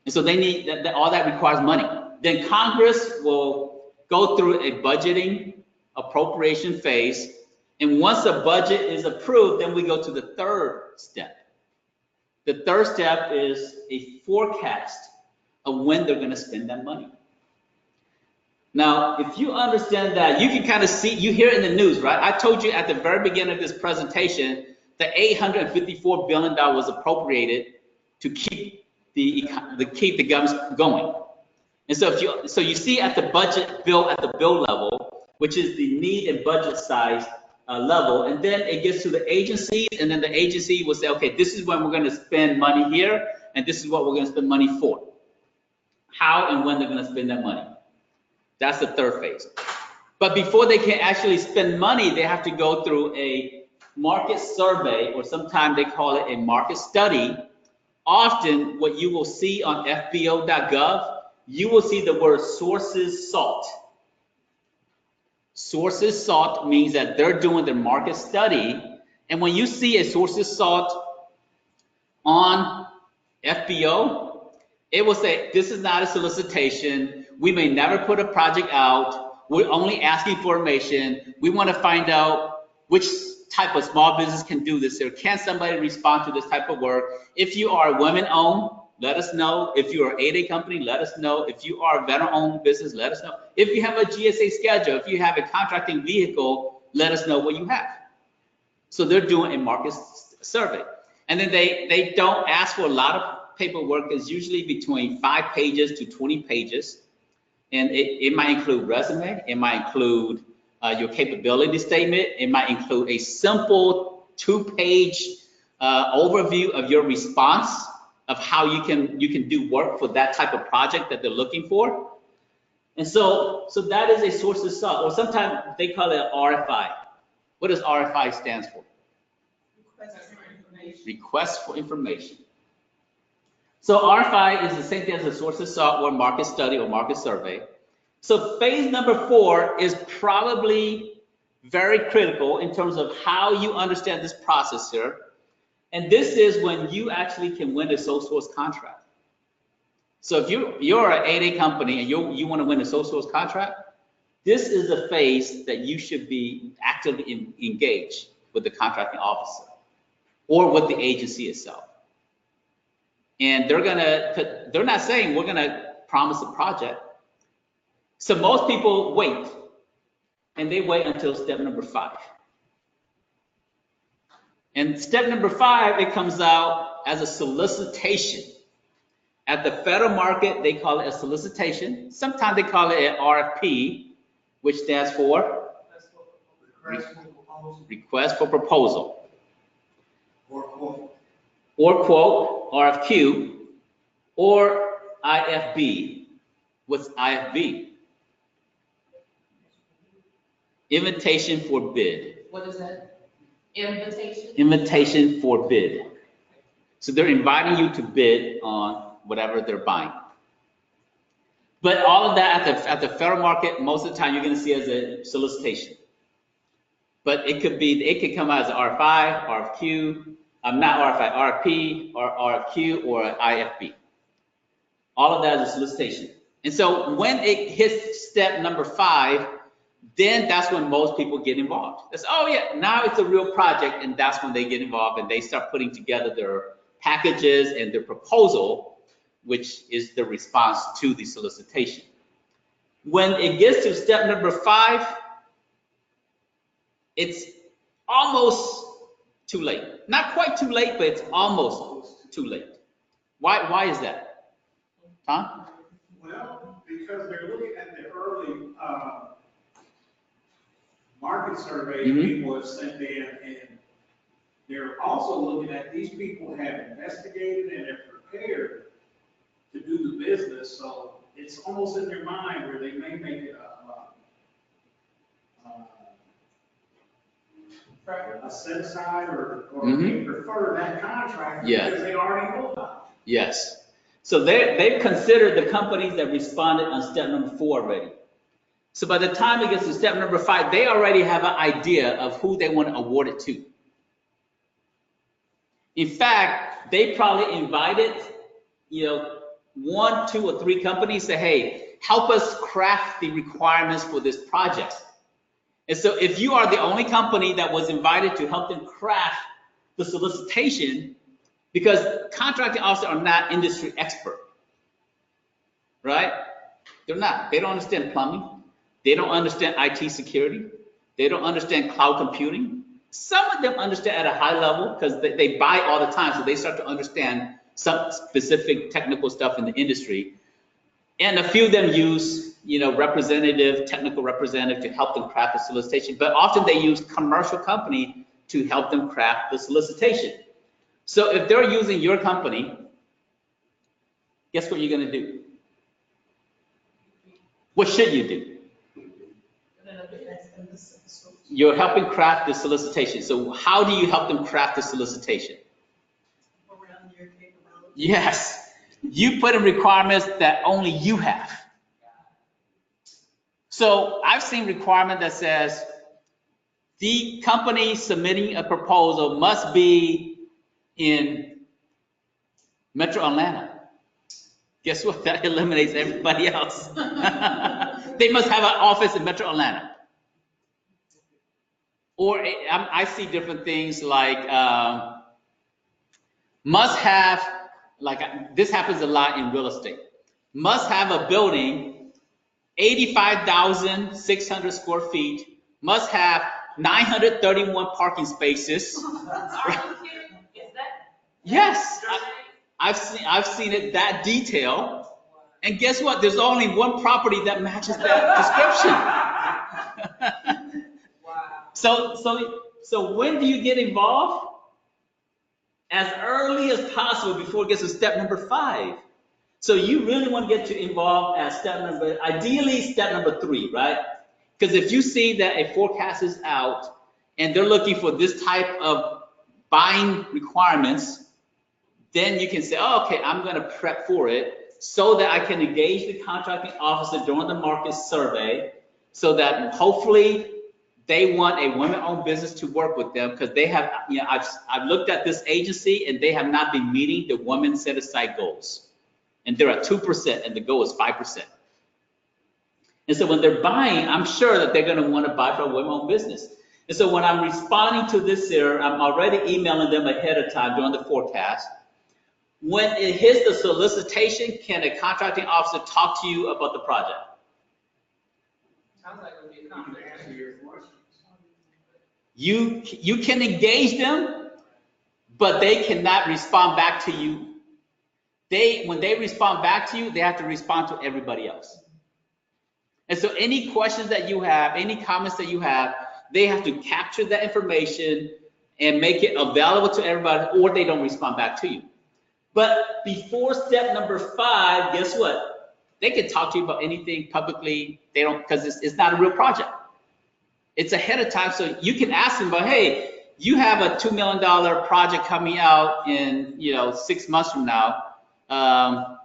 And so they need that, all that requires money. Then Congress will go through a budgeting appropriation phase. And once the budget is approved, then we go to the third step. The third step is a forecast of when they're going to spend that money. Now, if you understand that, you can kind of see, you hear it in the news, right? I told you at the very beginning of this presentation that $854 billion was appropriated to keep the government going. And so you see at the budget bill, at the bill level, which is the need and budget size level, and then it gets to the agencies, and then the agency will say, okay, this is when we're going to spend money here, and this is what we're going to spend money for. How and when they're going to spend that money. That's the third phase. But before they can actually spend money, they have to go through a market survey, or sometimes they call it a market study. Often what you will see on fbo.gov, you will see the word sources sought. Sources sought means that they're doing the market study. And when you see a sources sought on FBO, it will say, this is not a solicitation. We may never put a project out. We're only asking for information. We want to find out which type of small business can do this, or can somebody respond to this type of work. If you are women-owned, let us know. If you are an 8A company, let us know. If you are a veteran-owned business, let us know. If you have a GSA schedule, if you have a contracting vehicle, let us know what you have. So they're doing a market survey. And then they don't ask for a lot of paperwork. It's usually between 5 pages to 20 pages. And it might include resume. It might include your capability statement. It might include a simple 2-page overview of your response of how you can do work for that type of project that they're looking for. And so that is a sources sought, or sometimes they call it RFI. What does RFI stands for? Request for information. So RFI is the same thing as a sources sought or market study or market survey. So phase number 4 is probably very critical in terms of how you understand this process here. And this is when you actually can win a sole source contract. So if you're an 8A company and you want to win a sole source contract, this is the phase that you should be actively engaged with the contracting officer or with the agency itself. And they're not saying we're gonna promise a project. So most people wait, and they wait until step number 5. And step number 5, it comes out as a solicitation. At the federal market, they call it a solicitation. Sometimes they call it an RFP, which stands for Request for Proposal. Or quote. Or quote, RFQ, or IFB. What's IFB? Invitation for bid. What is that? Invitation? Invitation for bid. So they're inviting you to bid on whatever they're buying. But all of that at the federal market, most of the time you're going to see as a solicitation. But it could come out as an RFI, RFQ, not RFI, RFP, or RFQ, or IFB. All of that is a solicitation. And so when it hits step number 5, then that's when most people get involved. That's, oh yeah, now it's a real project, and that's when they get involved and they start putting together their packages and their proposal, which is the response to the solicitation. When it gets to step number 5, it's almost too late. Not quite too late, but it's almost too late. Why is that? Tom? Well, because they're looking at the early market survey people have sent in, and they're also looking at these people have investigated and they're prepared to do the business, so it's almost in their mind where they may make it a set aside or they prefer that contract because they already know about it. Yes. So they've considered the companies that responded on step number 4 already. So by the time it gets to step number 5, they already have an idea of who they want to award it to. In fact, they probably invited, 1, 2, or 3 companies, say, hey, help us craft the requirements for this project. And so if you are the only company that was invited to help them craft the solicitation, because contracting officers are not industry expert, right? They're not. They don't understand plumbing. They don't understand IT security. They don't understand cloud computing. Some of them understand at a high level because they buy all the time, so they start to understand some specific technical stuff in the industry. And a few of them use, technical representative to help them craft the solicitation, but often they use commercial company to help them craft the solicitation. So if they're using your company, guess what you're going to do? What should you do? You're helping craft the solicitation. So how do you help them craft the solicitation? Around your capability. Yes. You put in requirements that only you have. So I've seen requirement that says the company submitting a proposal must be in Metro Atlanta. Guess what? That eliminates everybody else. They must have an office in Metro Atlanta. Or I see different things like must have, like this happens a lot in real estate, must have a building 85,600 square feet, must have 931 parking spaces. Are you kidding? Is that? Yes, I've seen it that detailed. And guess what? There's only one property that matches that description. Wow. So when do you get involved? As early as possible before it gets to step number 5. So you really want to get involved at ideally step number 3, right? Because if you see that a forecast is out and they're looking for this type of buying requirements, then you can say, oh, okay, I'm going to prep for it so that I can engage the contracting officer during the market survey so that hopefully they want a women-owned business to work with them because they have, I've looked at this agency and they have not been meeting the women set-aside goals. And they're at 2% and the goal is 5%. And so when they're buying, I'm sure that they're going to want to buy for a women-owned business. And so when I'm responding to this here, I'm already emailing them ahead of time during the forecast. When it hits the solicitation, can a contracting officer talk to you about the project? Sounds like it would be a conversation. You can engage them, but they cannot respond back to you. When they respond back to you, they have to respond to everybody else. And so any questions that you have, any comments that you have, they have to capture that information and make it available to everybody, or they don't respond back to you. But before step number 5, guess what? They can talk to you about anything publicly. They don't, because it's not a real project. It's ahead of time, so you can ask them about, hey, you have a $2 million project coming out in 6 months from now. I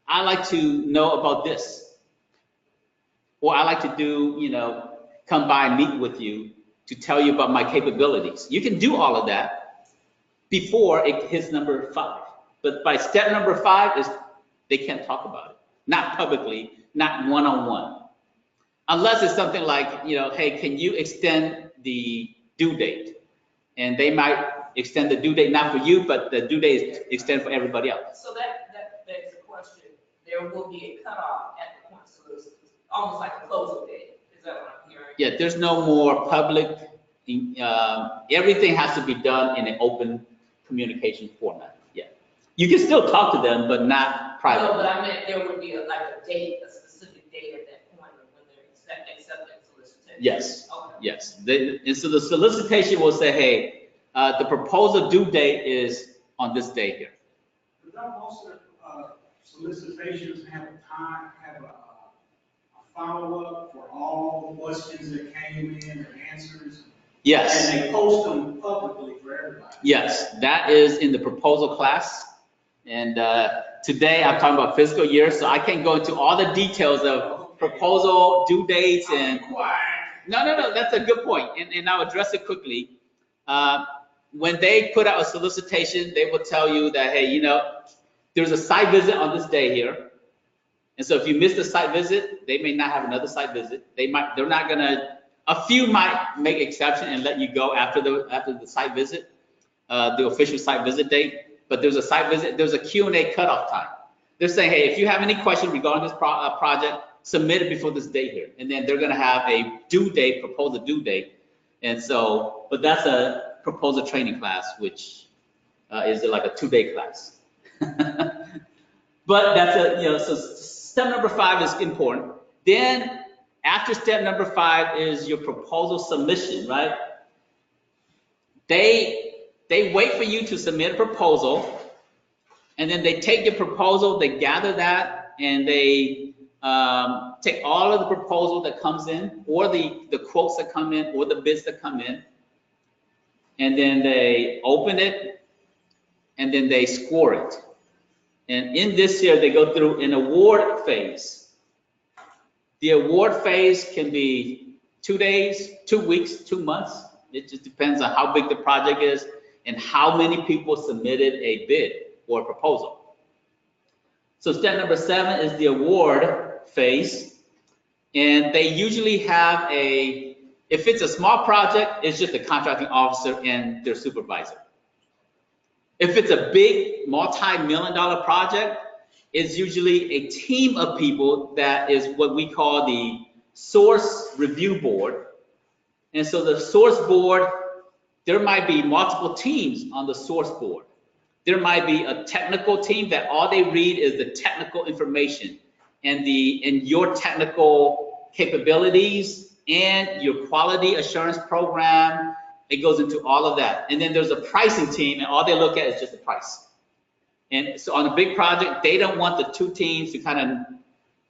like to know about this, or I like to do, come by and meet with you to tell you about my capabilities. You can do all of that before it hits number 5. But by step number 5 is they can't talk about it, not publicly, not one-on-one. Unless it's something like, hey, can you extend the due date? And they might extend the due date, not for you, but the due date is extended for everybody else. So that begs the question, there will be a cutoff at the point, so it's almost like a closing date. Is that what I'm hearing? Yeah, there's no more public, everything has to be done in an open communication format. Yeah. You can still talk to them, but not privately. No, but I meant there would be a date, a specific date at that point when they're accepting solicitation. Yes, Okay. yes. And so the solicitation will say, hey, the proposal due date is on this day here. But don't most of the solicitations have a follow-up for all the questions that came in and answers? Yes. And they post them publicly for everybody? Yes, that is in the proposal class. And today I'm talking about fiscal year, so I can't go into all the details of proposal due dates and. No, that's a good point, and I'll address it quickly. When they put out a solicitation, they will tell you that, hey, there's a site visit on this day here. And so if you miss the site visit, they may not have another site visit. A few might make exception and let you go after the site visit, the official site visit date. But there's a site visit, there's a Q&A cutoff time. They're saying, hey, if you have any questions regarding this project, submit it before this date here. And then they're gonna have a due date, proposal due date. And so, but that's a proposal training class, which is like a 2-day class. But that's so step number 5 is important. Then after step number 5 is your proposal submission, right? They wait for you to submit a proposal, and then they take your proposal, they gather that, and they take all of the proposal that comes in, or the quotes that come in, or the bids that come in, and then they open it, and then they score it. And in this year, they go through an award phase. The award phase can be 2 days, 2 weeks, 2 months. It just depends on how big the project is and how many people submitted a bid or a proposal. So step number 7 is the award phase. And they usually have if it's a small project, it's just the contracting officer and their supervisor. If it's a big multi-million-dollar project, it's usually a team of people that is what we call the source review board. And so the source board, there might be multiple teams on the source board. There might be a technical team that all they read is the technical information and your technical capabilities and your quality assurance program. It goes into all of that. And then there's a pricing team, and all they look at is just the price. And so on a big project, they don't want the 2 teams to kind of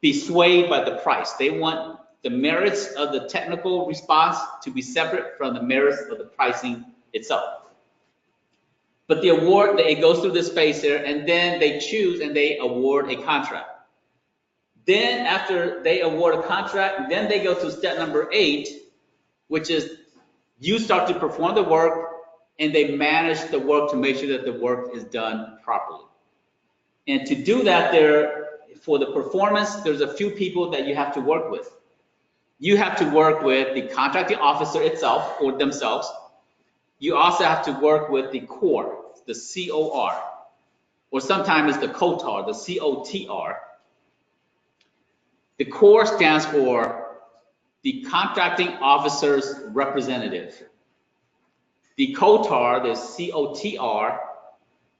be swayed by the price. They want the merits of the technical response to be separate from the merits of the pricing itself. But the award, it goes through this phase here, and then they choose and they award a contract. Then after they award a contract, then they go to step number 8, which is you start to perform the work, and they manage the work to make sure that the work is done properly. And to do that, for the performance, there's a few people that you have to work with. You have to work with the contracting officer itself or themselves. You also have to work with the core, the COR, or sometimes it's the COTAR, the COTR. The core stands for the contracting officer's representative. The COTAR, the COTR,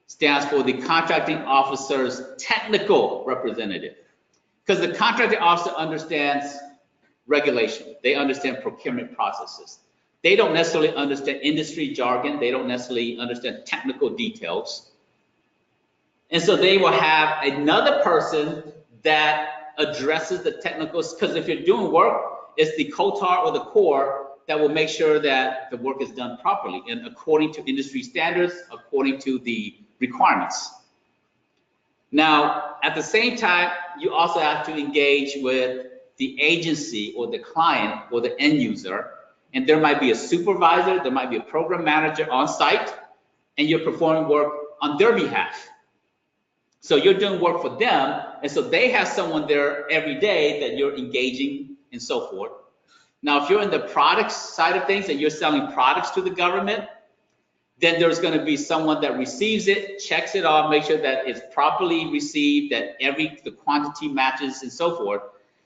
stands for the contracting officer's technical representative. Because the contracting officer understands regulation. They understand procurement processes. They don't necessarily understand industry jargon. They don't necessarily understand technical details. And so they will have another person that addresses the technicals, because if you're doing work, it's the COTAR or the core that will make sure that the work is done properly and according to industry standards, according to the requirements. Now, at the same time, you also have to engage with the agency or the client or the end user, and there might be a supervisor, there might be a program manager on site, and you're performing work on their behalf. So you're doing work for them, and so they have someone there every day that you're engaging and so forth. Now, if you're in the products side of things and you're selling products to the government, then there's going to be someone that receives it, checks it off, make sure that it's properly received, that the quantity matches and so forth.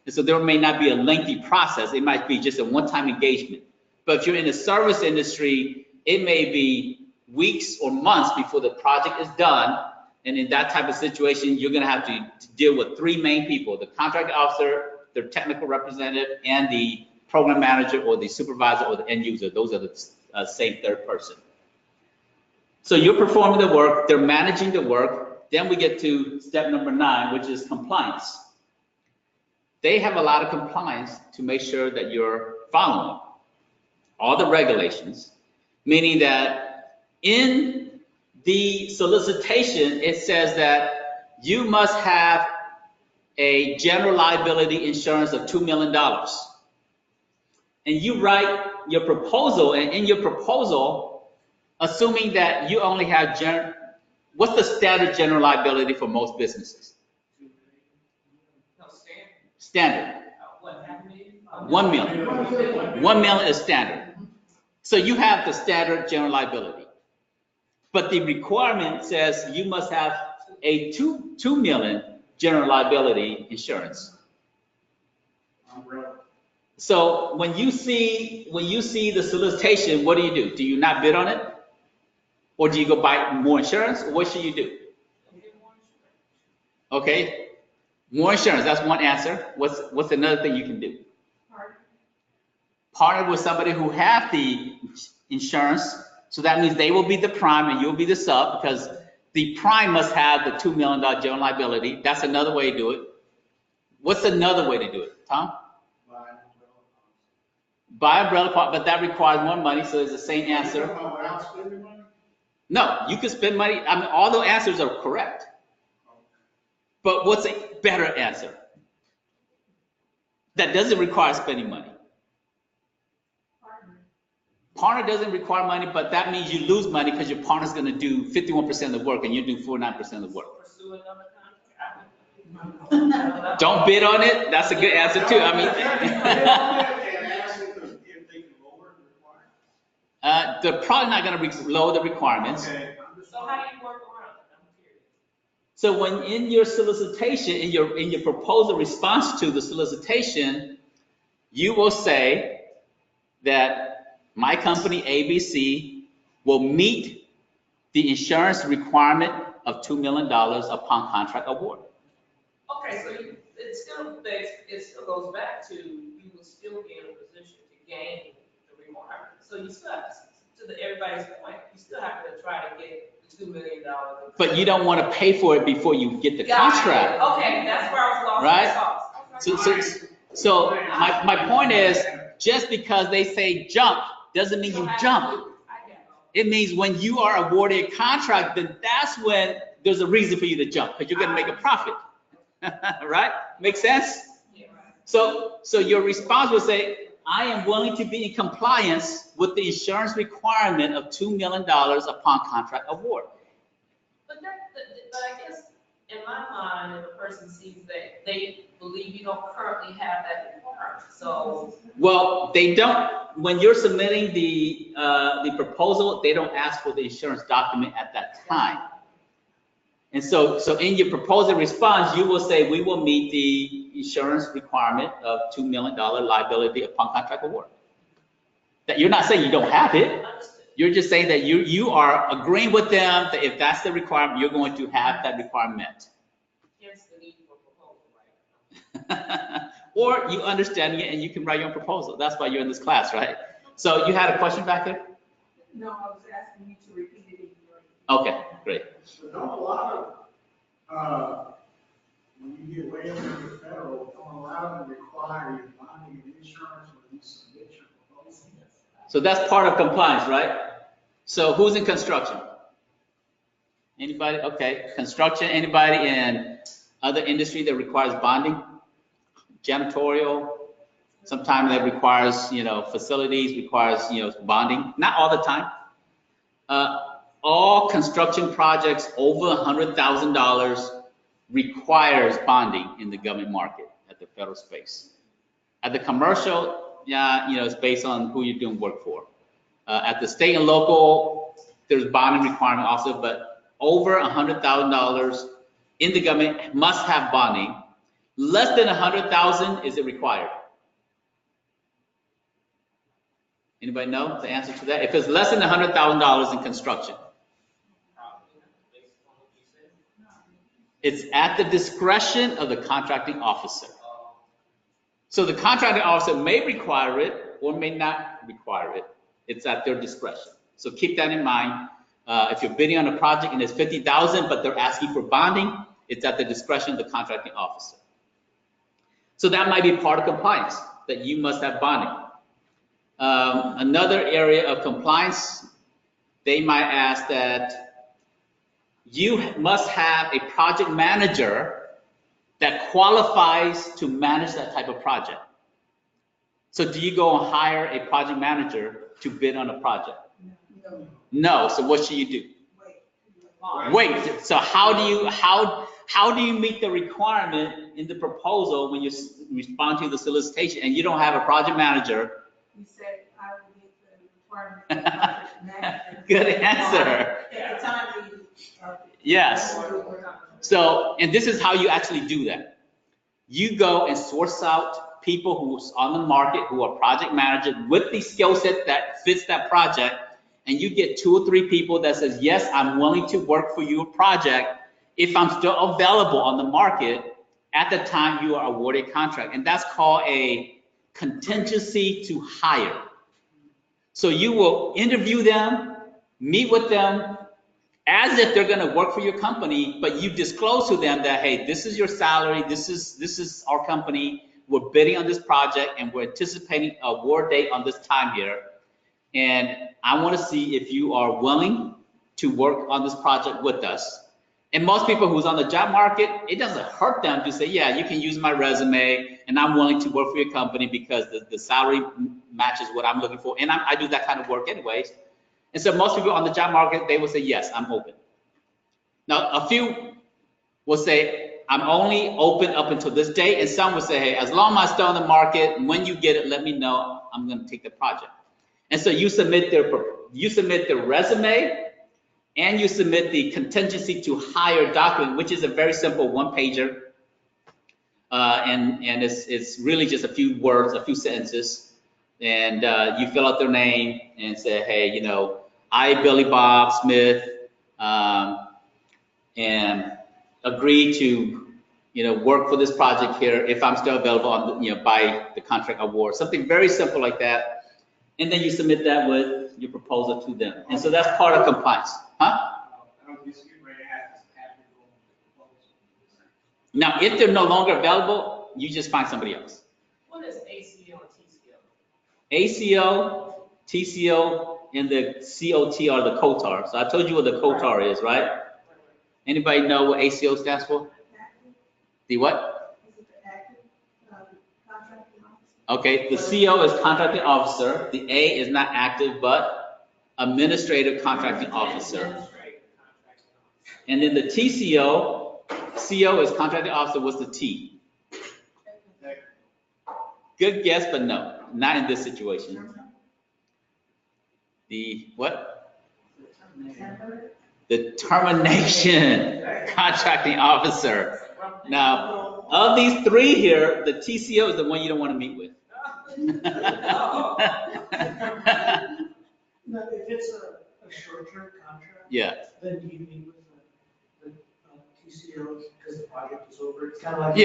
And so there may not be a lengthy process. It might be just a one-time engagement. But if you're in the service industry, it may be weeks or months before the project is done. And in that type of situation, you're going to have to deal with three main people: the contract officer, their technical representative, and the program manager or the supervisor or the end user. Those are the same third person. So you're performing the work, they're managing the work. Then we get to step number 9, which is compliance. They have a lot of compliance to make sure that you're following all the regulations, meaning that in the solicitation, it says that you must have a general liability insurance of $2 million. And you write your proposal, and in your proposal, assuming that you only have what's the standard general liability for most businesses? No, Standard. What, half a million? 1 million. 1 million is standard. So you have the standard general liability. But the requirement says you must have a 2 million general liability insurance. So when you see the solicitation, what do? Do you not bid on it? Or do you go buy more insurance? Or what should you do? Okay, more insurance, that's one answer. What's another thing you can do? Partner with somebody who have the insurance. So that means they will be the prime and you'll be the sub, because the prime must have the $2 million general liability. That's another way to do it. What's another way to do it, Tom? Buy umbrella part, but that requires more money, so it's the same answer. No, you can spend money. I mean, all the answers are correct. But what's a better answer? That doesn't require spending money. Partner doesn't require money, but that means you lose money because your partner's going to do 51% of the work and you do 49% of the work. Pursue another contract. Don't bid on it. That's a good answer too. I mean, they're probably not going to lower the requirements. Okay. So how do you work around it? I'm curious. So when in your solicitation, in your proposal response to the solicitation, you will say that my company ABC will meet the insurance requirement of $2 million upon contract award. Okay, so it still goes back to you will still be in a position to gain the requirement. So you still have to everybody's point, you still have to try to get the $2 million. But you don't want to pay for it before you get the contract. Okay, that's where I was lost in the sauce. So my point is, just because they say jump doesn't mean you jump. It means when you are awarded a contract, then that's when there's a reason for you to jump, because you're going to make a profit. Right? Make sense? Yeah. So your response would say, I am willing to be in compliance with the insurance requirement of $2 million upon contract award. But I guess in my mind, if a person sees that, they believe you don't currently have that requirement. So. Well, they don't. When you're submitting the proposal, they don't ask for the insurance document at that time. And so in your proposal response, you will say, we will meet the insurance requirement of $2 million liability upon contract award. That you're not saying you don't have it. You're just saying that you are agreeing with them that if that's the requirement, you're going to have that requirement. Hence the need for proposal, right? Or you understand it and you can write your own proposal. That's why you're in this class, right? So you had a question back there? No, I was asking you to repeat it in your. Okay, great. So don't a lot of When you get way up into federal, don't allow them to require your bonding and insurance when you submit your proposal. So that's part of compliance, right? So who's in construction? Anybody? Okay, construction, anybody in other industry that requires bonding? Janitorial, sometimes that requires, you know, facilities requires, you know, bonding, not all the time. All construction projects over $100,000 requires bonding in the government market at the federal space. At the commercial, yeah, you know, it's based on who you're doing work for. At the state and local, there's bonding requirement also, but over $100,000 in the government must have bonding. Less than 100,000 is it required? Anybody know the answer to that? If it's less than $100,000 in construction, it's at the discretion of the contracting officer. So the contracting officer may require it or may not require it. It's at their discretion. So keep that in mind. If you're bidding on a project and it's 50,000, but they're asking for bonding, it's at the discretion of the contracting officer. So that might be part of compliance, that you must have bonding. Another area of compliance, they might ask that you must have a project manager that qualifies to manage that type of project. So do you go and hire a project manager to bid on a project? No. So what should you do? Wait. So how do you meet the requirement in the proposal when you respond to the solicitation and you don't have a project manager? You said I will meet the requirement of the project manager. Good answer. At the time Yes. So, and this is how you actually do that. You go and source out people who's on the market who are project managers with the skill set that fits that project, and you get 2 or 3 people that says, yes, I'm willing to work for your project if I'm still available on the market at the time you are awarded a contract. And that's called a contingency to hire. So you will interview them, meet with them as if they're going to work for your company, but you disclose to them that, hey, this is your salary, this is our company, we're bidding on this project and we're anticipating a award date on this time here. And I want to see if you are willing to work on this project with us. And most people who's on the job market, it doesn't hurt them to say, yeah, you can use my resume and I'm willing to work for your company because the salary matches what I'm looking for. And I do that kind of work anyways. And so most people on the job market, they will say, yes, I'm open. Now, a few will say, I'm only open up until this date. And some will say, hey, as long as I'm still on the market, when you get it, let me know, I'm going to take the project. And so you submit their resume and you submit the contingency to hire document, which is a very simple 1-pager. And it's really just a few words, a few sentences. And you fill out their name and say, hey, you know, I, Billy Bob Smith, and agree to, you know, work for this project here if I'm still available on the, you know, by the contract award. Something very simple like that. And then you submit that with your proposal to them. And so that's part of compliance. Huh? Now, if they're no longer available, you just find somebody else. What is ACO and TCO? ACO, TCO, and the COT are the COTAR. So I told you what the COTAR is, right? Anybody know what ACO stands for? The what? Okay, the CO is contracting officer. The A is not active, but administrative contracting officer. And then the TCO, CO is contracting officer. What's the T? Good guess, but no, not in this situation. The what? The termination contracting officer. Now, of these 3 here, the TCO is the one you don't want to meet with. No, if it's a short-term contract, Yeah. then you meet with the TCO because the project is over. It's kind of like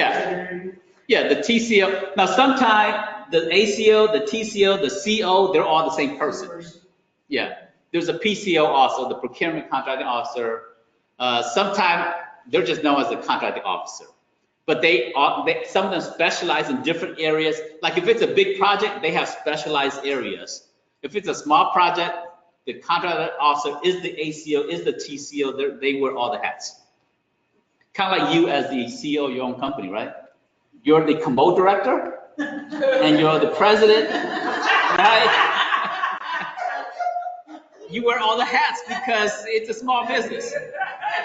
Yeah, the TCO. Now, sometimes the ACO, the TCO, the CO, they're all the same person. Yeah. There's a PCO also, the Procurement Contracting Officer. Sometimes they're just known as the contracting officer. But some of them specialize in different areas. Like if it's a big project, they have specialized areas. If it's a small project, the contracting officer is the ACO, is the TCO, they wear all the hats. Kind of like you as the CEO of your own company, right? You're the COMO director and you're the president, right? You wear all the hats because it's a small business.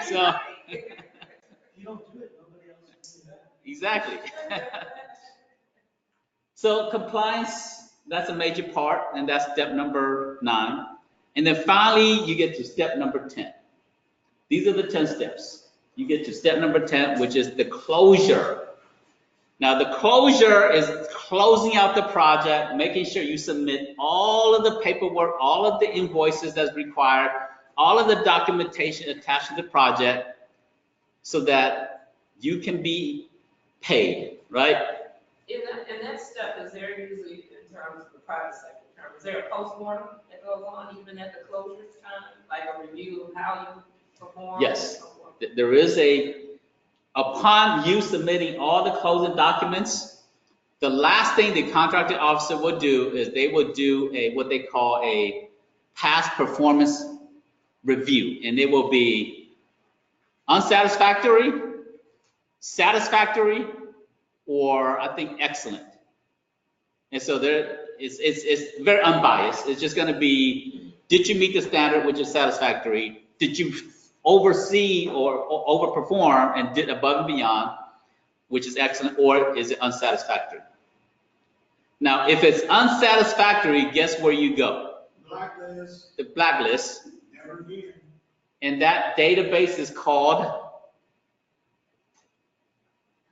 So You don't do it, nobody else can do that. exactly. So compliance, that's a major part, and that's step number 9. And then finally, you get to step number 10. These are the 10 steps. You get to step number 10, which is the closure. Now, the closure is closing out the project, making sure you submit all of the paperwork, all of the invoices that's required, all of the documentation attached to the project so that you can be paid, right? In that step, is there usually in terms of the private sector term, is there a postmortem that goes on even at the closure time, like a review of how you perform? Yes, there is upon you submitting all the closing documents, the last thing the contracting officer would do is they would do what they call a past performance review, and it will be unsatisfactory, satisfactory, or I think excellent. And so it's very unbiased. It's just going to be, did you meet the standard, which is satisfactory? Did you oversee or overperform and did above and beyond, which is excellent, or is it unsatisfactory? Now, if it's unsatisfactory, guess where you go? Blacklist, The blacklist. never again. And that database is called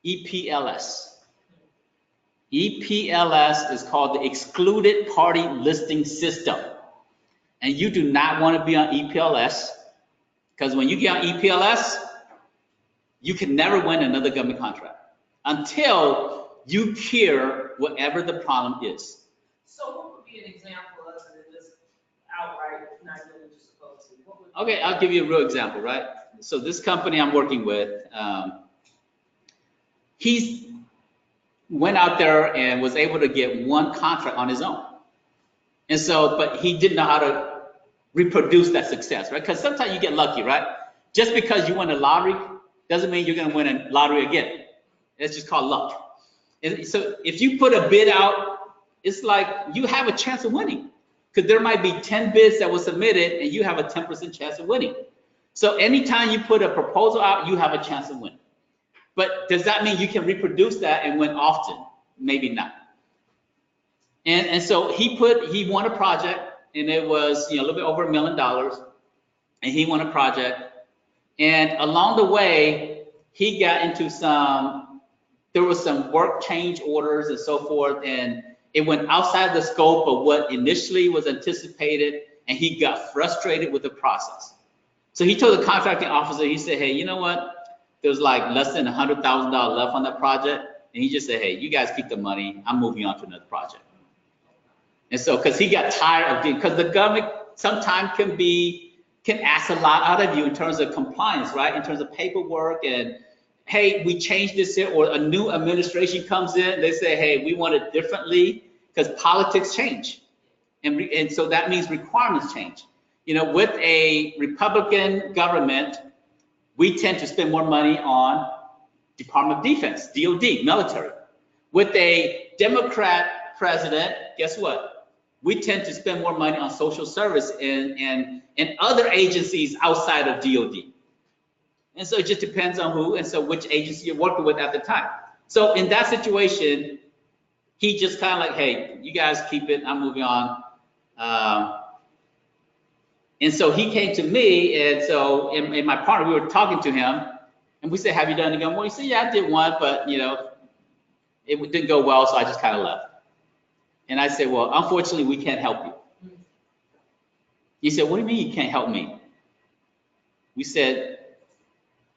EPLS. EPLS is called the Excluded Party Listing System. And you do not want to be on EPLS, because when you get on EPLS, you can never win another government contract until you cure whatever the problem is. So what would be an example other than just outright not doing what you're supposed to? What would Okay, I'll give you a real example, right? So this company I'm working with, he's went out there and was able to get one contract on his own. And so, but he didn't know how to reproduce that success, right? Because sometimes you get lucky, right? Just because you win a lottery doesn't mean you're going to win a lottery again. It's just called luck. And so if you put a bid out, it's like you have a chance of winning, because there might be 10 bids that were submitted and you have a 10% chance of winning. So anytime you put a proposal out, you have a chance of winning. But does that mean you can reproduce that and win often? Maybe not. And so he won a project, and it was a little bit over $1 million, and he won a project. And along the way, he got into there was some work change orders and so forth, and it went outside the scope of what initially was anticipated, and he got frustrated with the process. So he told the contracting officer, he said, hey, you know what? There was like less than $100,000 left on that project. And he just said, hey, you guys keep the money. I'm moving on to another project. And so, because he got tired of because the government sometimes can ask a lot out of you in terms of compliance, right? In terms of paperwork and, hey, we changed this here, or a new administration comes in, they say, hey, we want it differently, because politics change. And so that means requirements change. With a Republican government, we tend to spend more money on Department of Defense, DOD, military. With a Democrat president, guess what? We tend to spend more money on social service and other agencies outside of DOD. And so it just depends on who, and so which agency you're working with at the time. So in that situation, he just kind of like, hey, you guys keep it, I'm moving on. And so he came to me, and so in my partner, we were talking to him, and we said, have you done it again? Well, he said, yeah, I did one, but it didn't go well, so I just kind of left. And I said, well, unfortunately, we can't help you. He said, what do you mean you can't help me? We said,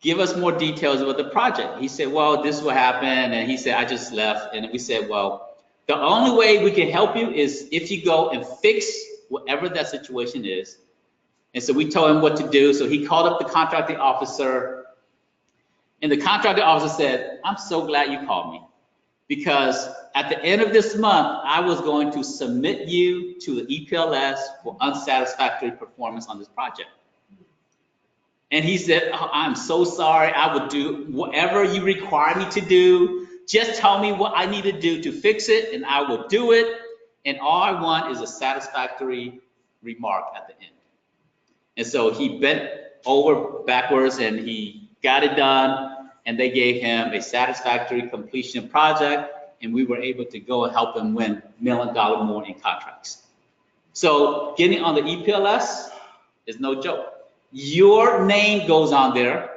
give us more details about the project. He said, well, this is what happened, and he said, I just left. And we said, well, the only way we can help you is if you go and fix whatever that situation is. And so we told him what to do. So he called up the contracting officer, And the contracting officer said, I'm so glad you called me, because at the end of this month, I was going to submit you to the EPLS for unsatisfactory performance on this project. And he said, oh, I'm so sorry. I will do whatever you require me to do. Just tell me what I need to do to fix it, and I will do it. And all I want is a satisfactory remark at the end. And so he bent over backwards and he got it done, and they gave him a satisfactory completion project, and we were able to go and help him win $1 million more in contracts. So getting on the EPLS is no joke. Your name goes on there.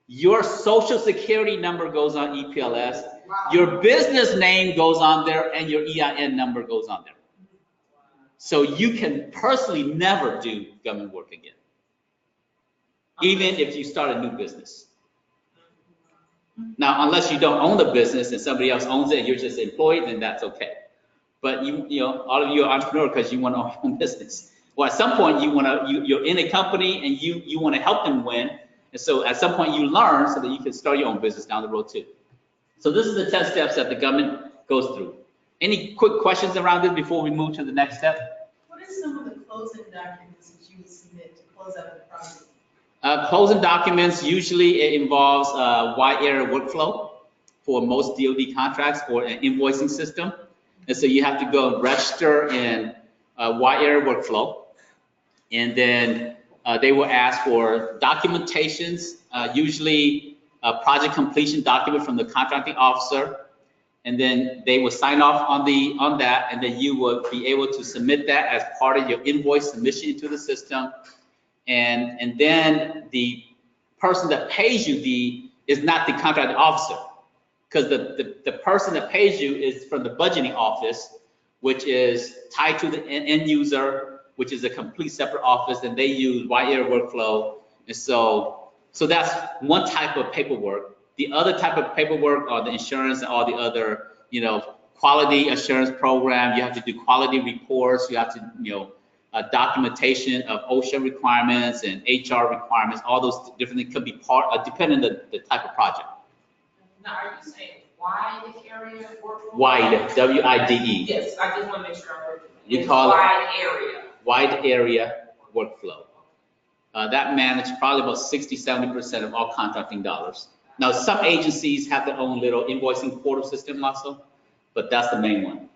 Your social security number goes on EPLS. Your business name goes on there, and your EIN number goes on there. So you can personally never do government work again, even if you start a new business. Now, unless you don't own the business and somebody else owns it and you're just employed, then that's okay. But you know, all of you are entrepreneurs because you want to own your own business. Well, at some point you're in a company and you want to help them win. And so at some point you learn so that you can start your own business down the road too. So this is the 10 steps that the government goes through. Any quick questions around this before we move to the next step? What are some of the closing documents that you would submit to close out the project? Closing documents, usually it involves a wide area workflow for most DoD contracts or an invoicing system. And so you have to go and register in a wide area workflow. And then they will ask for documentations, usually a project completion document from the contracting officer. And then they will sign off on that, and then you will be able to submit that as part of your invoice submission into the system. And then the person that pays you is not the contracting officer, because the person that pays you is from the budgeting office, which is tied to the end user, which is a complete separate office, and they use wide area workflow. And so that's one type of paperwork. The other type of paperwork are the insurance and all the other, quality assurance program. You have to do quality reports. You have to, documentation of OSHA requirements and HR requirements. All those different things could be depending on the type of project. Now, are you saying wide area workflow? Wide, W-I-D-E. Yes, I just want to make sure I heard you. We call it wide area. Wide area workflow. That manages probably about 60-70% of all contracting dollars. Now, some agencies have their own little invoicing portal system also, but that's the main one.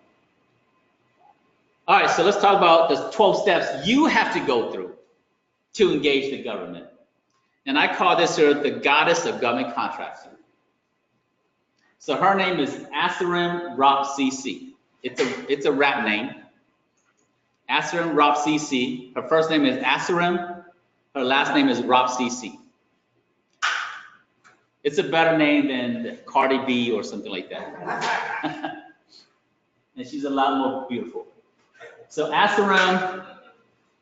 All right, so let's talk about the 12 steps you have to go through to engage the government. And I call this her the goddess of government contracting. So her name is Asirim Ropcc. It's a rap name. Asirim Ropcc. Her first name is Asirim. Her last name is Ropcc. It's a better name than Cardi B or something like that. And she's a lot more beautiful. So Asirim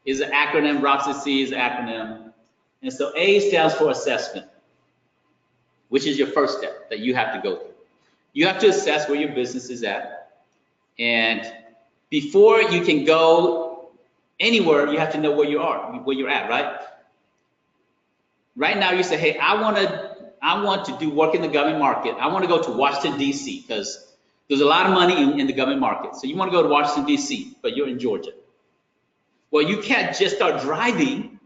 is an acronym, Ropcc is an acronym. And so A stands for assessment, which is your first step that you have to go through. You have to assess where your business is at. And before you can go anywhere, you have to know where you're at, right? Right now you say, hey, I want to do work in the government market. I want to go to Washington, D.C. because there's a lot of money in the government market. So you want to go to Washington, D.C., but you're in Georgia. Well, you can't just start driving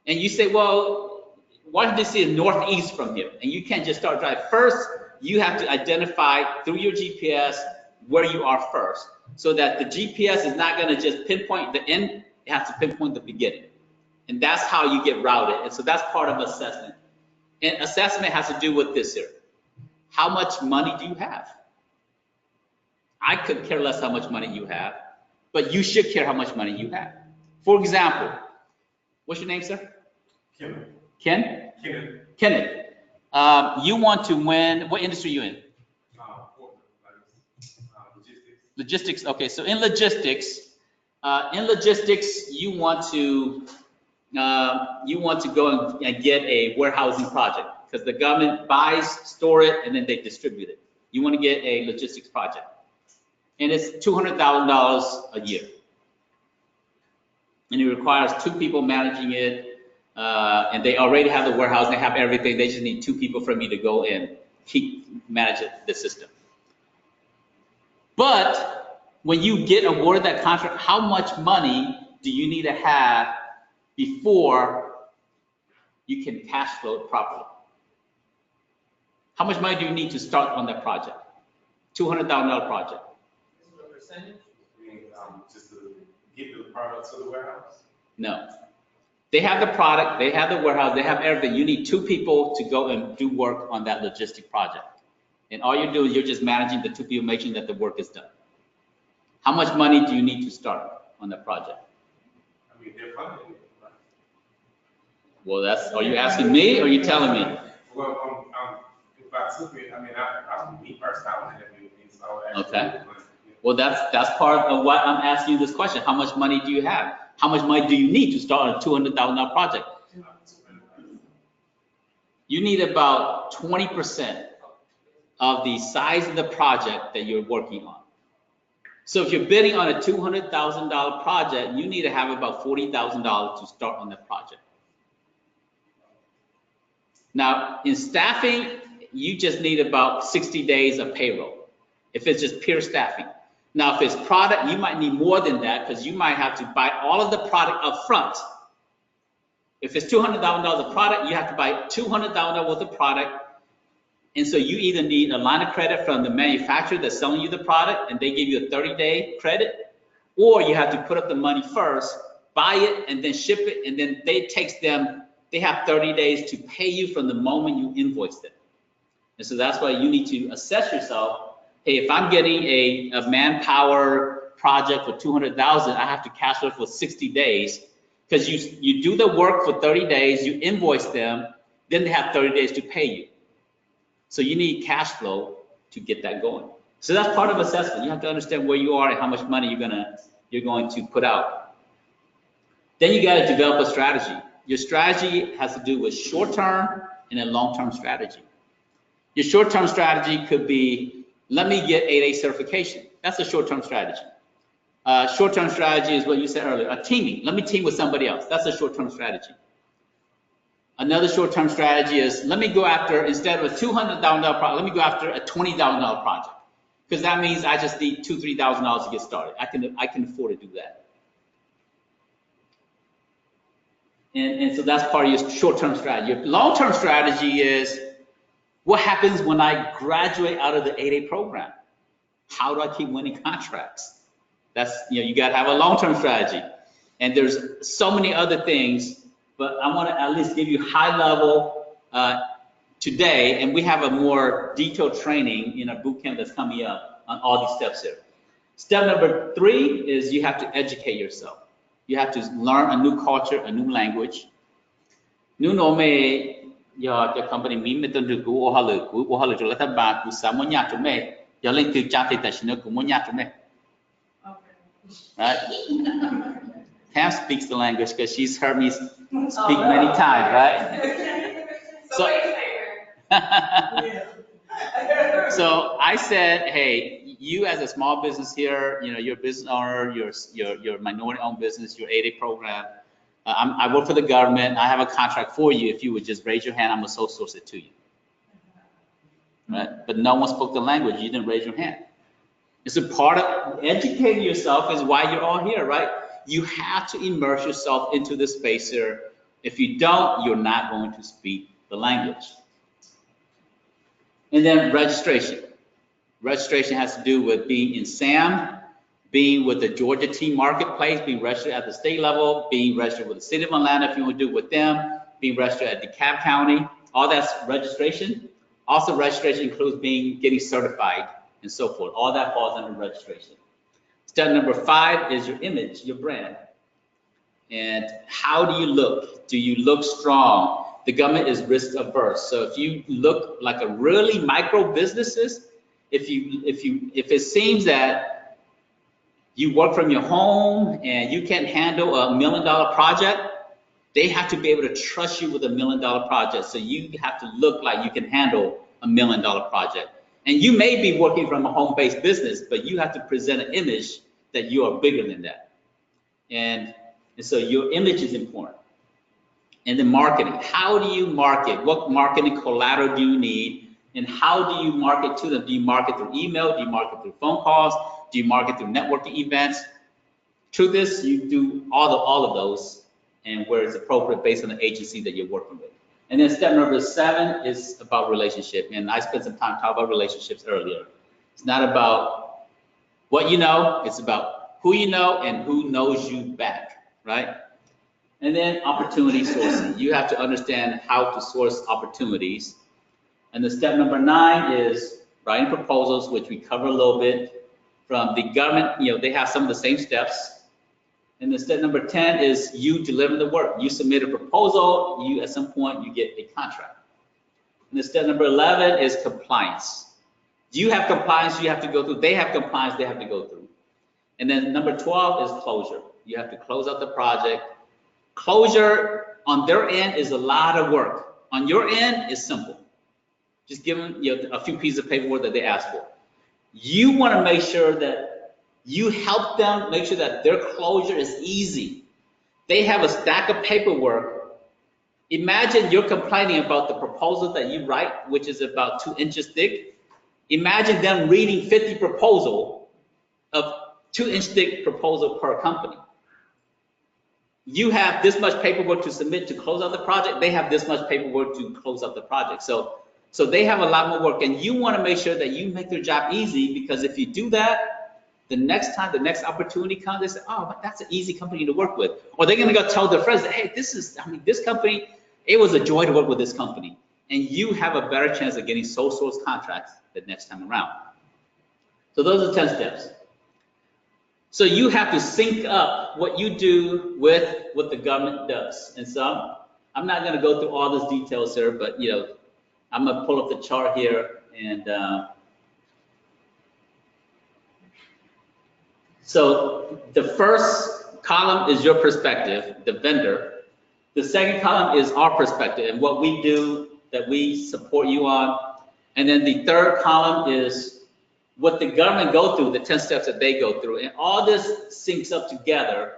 and you say, well, Washington, D.C. is northeast from here, and you can't just start driving. First, you have to identify through your GPS where you are first, so that the GPS is not going to just pinpoint the end, it has to pinpoint the beginning. And that's how you get routed. And so that's part of assessment. And assessment has to do with this here. How much money do you have? I couldn't care less how much money you have, but you should care how much money you have. For example, what's your name, sir? Kenneth. Ken? Kenneth. Kenneth. You want to win, what industry are you in? Logistics. Logistics, okay, so in logistics, you want to go and get a warehousing project, because the government buys, store it, and then they distribute it. You want to get a logistics project. And it's $200,000 a year. And it requires 2 people managing it, and they already have the warehouse, they have everything, they just need 2 people for me to go and manage the system. But when you get awarded that contract, how much money do you need to have before you can cash flow it properly? How much money do you need to start on that project? $200,000 project. This is a percentage? Just to get the product to the warehouse? No. They have the product, they have the warehouse, they have everything. You need 2 people to go and do work on that logistic project. And all you're doing, you're just managing the 2 people, making that the work is done. How much money do you need to start on that project? I mean, they're funding it, right? Well, are you asking me or are you telling me? Well, if I took it, I mean, me personally, I wouldn't have anything, so I would actually. Okay. Well, that's part of what I'm asking you this question. How much money do you have? How much money do you need to start a $200,000 project? You need about 20% of the size of the project that you're working on. So if you're bidding on a $200,000 project, you need to have about $40,000 to start on that project. Now, in staffing, you just need about 60 days of payroll, if it's just pure staffing. Now, if it's product, you might need more than that because you might have to buy all of the product up front. If it's $200,000 of product, you have to buy $200,000 worth of product. And so you either need a line of credit from the manufacturer that's selling you the product and they give you a 30-day credit, or you have to put up the money first, buy it, and then ship it, and then they have 30 days to pay you from the moment you invoice them. And so that's why you need to assess yourself. Hey, if I'm getting a manpower project for $200,000, I have to cash flow for 60 days because you do the work for 30 days, you invoice them, then they have 30 days to pay you. So you need cash flow to get that going. So that's part of assessment. You have to understand where you are and how much money you're going to put out. Then you got to develop a strategy. Your strategy has to do with short-term and a long-term strategy. Your short-term strategy could be, let me get 8A certification. That's a short-term strategy. Short-term strategy is what you said earlier, a teaming. Let me team with somebody else. That's a short-term strategy. Another short-term strategy is, let me go after, instead of a $200,000 project, let me go after a $20,000 project. Because that means I just need $2,000, $3,000 to get started. I can afford to do that. And so that's part of your short-term strategy. Your long-term strategy is, what happens when I graduate out of the 8A program? How do I keep winning contracts? That's, you got to have a long-term strategy. And there's so many other things, but I want to at least give you high level today, and we have a more detailed training in our boot camp that's coming up on all these steps here. Step number 3 is you have to educate yourself. You have to learn a new culture, a new language. New nome your company mi meton ku ohalu jo lata ba ku samonya to me your link to chate tashino ku monya to me. Right? Pam speaks the language because she's heard me speak many times, right? So I said, hey, you as a small business here, you're a business owner, you're minority-owned business, your 8A program. I work for the government. I have a contract for you. If you would just raise your hand, I'm gonna sole source it to you. Right? But no one spoke the language. You didn't raise your hand. It's a part of educating yourself is why you're all here, right? You have to immerse yourself into this space here. If you don't, you're not going to speak the language. And then registration. Registration has to do with being in SAM, being with the Georgia Tea Marketplace, being registered at the state level, being registered with the city of Atlanta if you want to do it with them, being registered at DeKalb County. All that's registration. Also, registration includes getting certified and so forth. All that falls under registration. Step number 5 is your image, your brand. And how do you look? Do you look strong? The government is risk averse. So if you look like a really micro businesses, if it seems that you work from your home and you can't handle a $1 million project, they have to be able to trust you with a $1 million project. So you have to look like you can handle a $1 million project. And you may be working from a home-based business, but you have to present an image that you are bigger than that. And so your image is important. And then marketing. How do you market? What marketing collateral do you need? And how do you market to them? Do you market through email? Do you market through phone calls? Do you market through networking events? Truth is, you do all of those, and where it's appropriate based on the agency that you're working with. And then step number 7 is about relationship. And I spent some time talking about relationships earlier. It's not about what you know, it's about who you know and who knows you back, right? And then opportunity sourcing. You have to understand how to source opportunities. And the step number 9 is writing proposals, which we cover a little bit. From the government, they have some of the same steps. And the step number 10 is you deliver the work. You submit a proposal, at some point you get a contract. And the step number 11 is compliance. You have compliance you have to go through. They have compliance they have to go through. And then number 12 is closure. You have to close out the project. Closure on their end is a lot of work. On your end is simple. Just give them a few pieces of paperwork that they ask for. You want to make sure that you help them make sure that their closure is easy. They have a stack of paperwork. Imagine you're complaining about the proposal that you write, which is about 2 inches thick. Imagine them reading 50 proposal of 2-inch thick proposal per company. You have this much paperwork to submit to close out the project. They have this much paperwork to close out the project. So they have a lot more work, and you want to make sure that you make their job easy, because if you do that, the next time the next opportunity comes, they say, oh, but that's an easy company to work with. Or they're going to go tell their friends, hey, this company, it was a joy to work with this company. And you have a better chance of getting sole source contracts the next time around. So those are 10 steps. So you have to sync up what you do with what the government does. And so I'm not going to go through all those details here, but I'm going to pull up the chart here. And so the first column is your perspective, the vendor. The second column is our perspective and what we do that we support you on. And then the third column is what the government go through, the 10 steps that they go through. And all this syncs up together.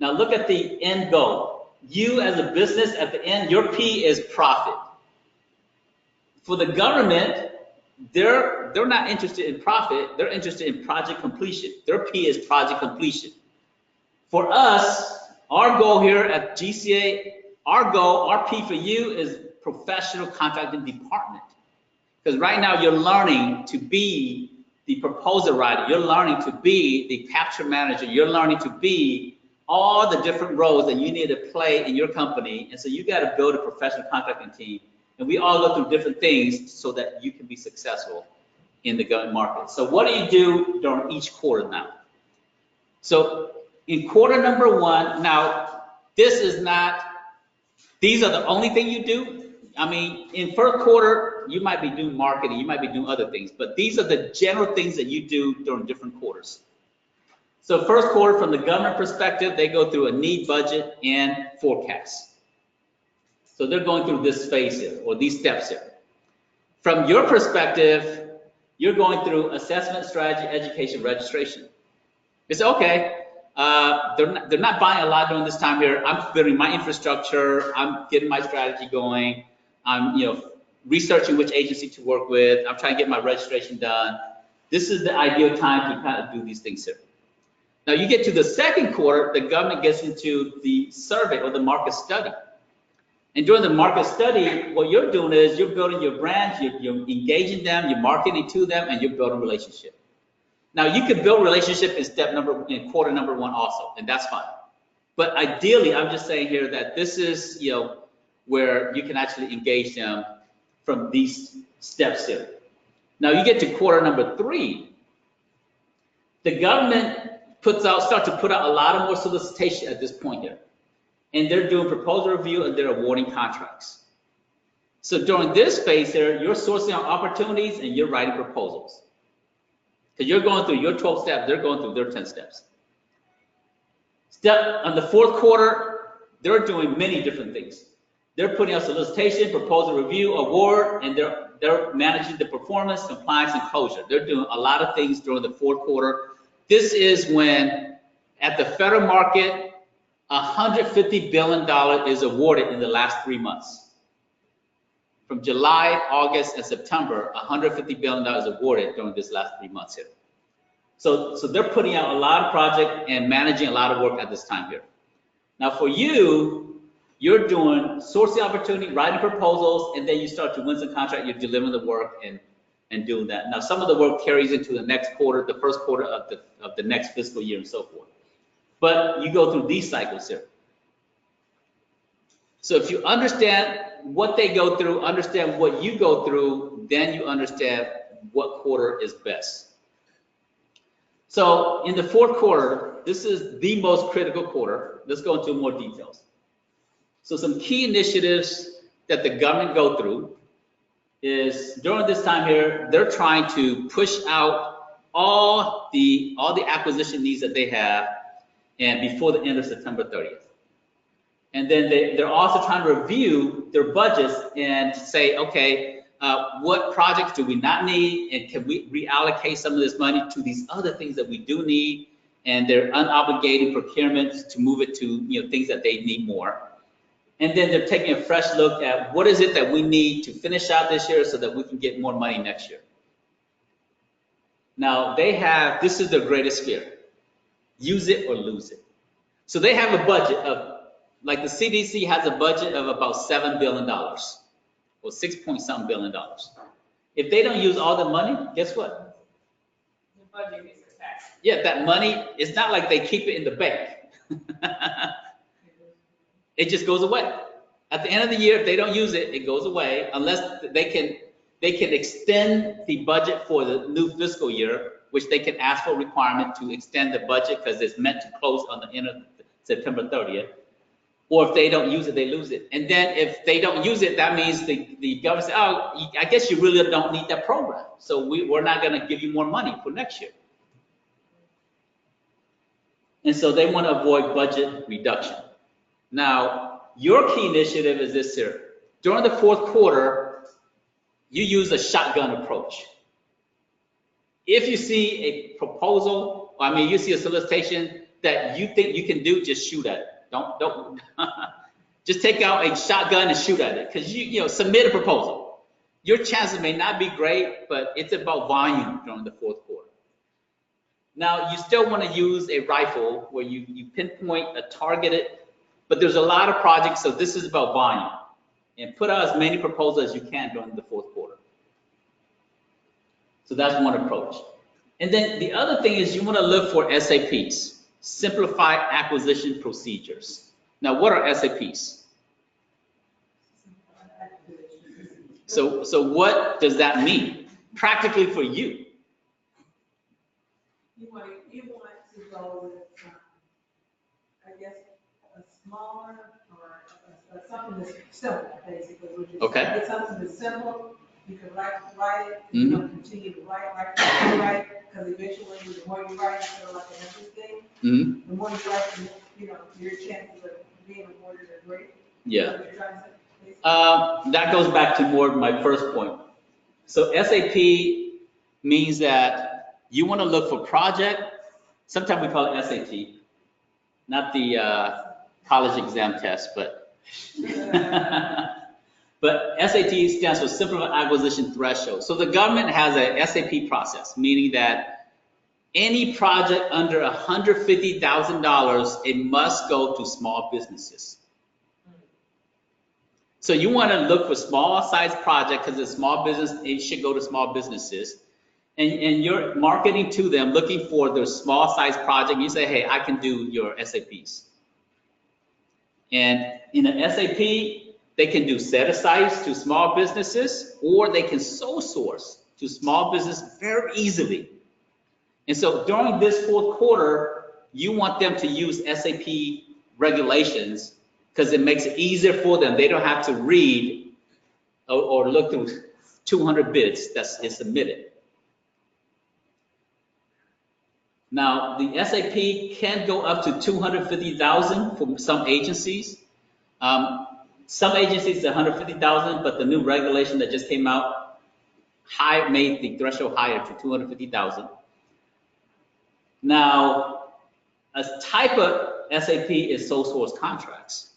Now look at the end goal. You as a business at the end, your P is profit. For the government, they're not interested in profit, they're interested in project completion. Their P is project completion. For us, our goal here at GCA, our P for you is professional contracting department. Because right now you're learning to be the proposal writer, you're learning to be the capture manager, you're learning to be all the different roles that you need to play in your company. And so you got to build a professional contracting team. And we all go through different things so that you can be successful in the government market. So what do you do during each quarter now? So in quarter number 1, now these are the only thing you do. I mean, in first quarter, you might be doing marketing, you might be doing other things, but these are the general things that you do during different quarters. So first quarter, from the government perspective, they go through a need, budget, and forecast. So they're going through this phase here, or these steps here. From your perspective, you're going through assessment, strategy, education, registration. It's okay. They're not buying a lot during this time here. I'm building my infrastructure. I'm getting my strategy going. I'm researching which agency to work with. I'm trying to get my registration done. This is the ideal time to kind of do these things here. Now you get to the second quarter, the government gets into the survey or the market study. And during the market study, what you're doing is you're building your brands, you're engaging them, you're marketing to them, and you're building a relationship. Now you can build relationship in quarter number 1 also, and that's fine. But ideally, I'm just saying here that this is where you can actually engage them from these steps here. Now you get to quarter number 3, the government start to put out a lot of more solicitation at this point here. And they're doing proposal review and they're awarding contracts. So during this phase here, you're sourcing out opportunities and you're writing proposals. Because you're going through your 12 steps, they're going through their 10 steps. On the fourth quarter, they're doing many different things. They're putting out solicitation, proposal review, award, and they're managing the performance, compliance, and closure. They're doing a lot of things during the fourth quarter. This is when, at the federal market, $150 billion is awarded in the last 3 months. From July, August, and September, $150 billion is awarded during this last 3 months here. So they're putting out a lot of projects and managing a lot of work at this time here. Now for you, you're doing sourcing opportunity, writing proposals, and then you start to win some contract, you're delivering the work and doing that. Now some of the work carries into the next quarter, the first quarter of the next fiscal year and so forth. But you go through these cycles here. So if you understand what they go through, understand what you go through, then you understand what quarter is best. So in the fourth quarter, this is the most critical quarter. Let's go into more details. So some key initiatives that the government go through is during this time here, they're trying to push out all the acquisition needs that they have and before the end of September 30th. And then they're also trying to review their budgets and say, okay, what projects do we not need, and can we reallocate some of this money to these other things that we do need? And they're unobligated procurements to move it to things that they need more. And then they're taking a fresh look at what is it that we need to finish out this year so that we can get more money next year. Now this is their greatest fear: use it or lose it. So they have a budget of, like the CDC has a budget of about $7 billion or 6-point-something billion dollars. If they don't use all the money, guess what? The budget gets attacked. Yeah, that money, it's not like they keep it in the bank. It just goes away. At the end of the year, if they don't use it, it goes away unless they can extend the budget for the new fiscal year, which they can ask for a requirement to extend the budget because it's meant to close on the end of September 30th. Or if they don't use it, they lose it. And then if they don't use it, that means the government says, oh, I guess you really don't need that program. So we're not going to give you more money for next year. And so they want to avoid budget reduction. Now, your key initiative is this here. During the fourth quarter, you use a shotgun approach. If you see a proposal, you see a solicitation that you think you can do, just shoot at it. Don't just take out a shotgun and shoot at it, because you submit a proposal. Your chances may not be great, but it's about volume during the fourth quarter. Now you still want to use a rifle where you pinpoint a targeted, but there's a lot of projects, so this is about volume. And put out as many proposals as you can during the fourth quarter. So that's one approach. And then the other thing is you want to look for SAPs. Simplified acquisition procedures. Now, what are SAPs? So what does that mean practically for you? You want to go with, I guess, a smaller or something that's simple, basically. Okay. Get something that's simple. You can write it. You want to continue to write, because eventually the more you write, it's sort of like another thing. The more you write, your chances of being awarded are great. Yeah. That goes back to more of my first point. So SAP means that you want to look for project. Sometimes we call it SAT, not the college exam test, but but SAT stands for Simplified Acquisition Threshold. So the government has a SAP process, meaning that any project under $150,000, it must go to small businesses. So you want to look for small size project because it's small business, it should go to small businesses. And you're marketing to them, looking for their small size project. You say, hey, I can do your SAPs. And in an SAP, they can do set asides to small businesses, or they can sole source to small business very easily. And so during this fourth quarter, you want them to use SAP regulations because it makes it easier for them. They don't have to read or look through 200 bids that is submitted. Now, the SAP can go up to 250,000 for some agencies. Some agencies, 150,000, but the new regulation that just came out made the threshold higher to 250,000. Now, a type of SAP is sole source contracts.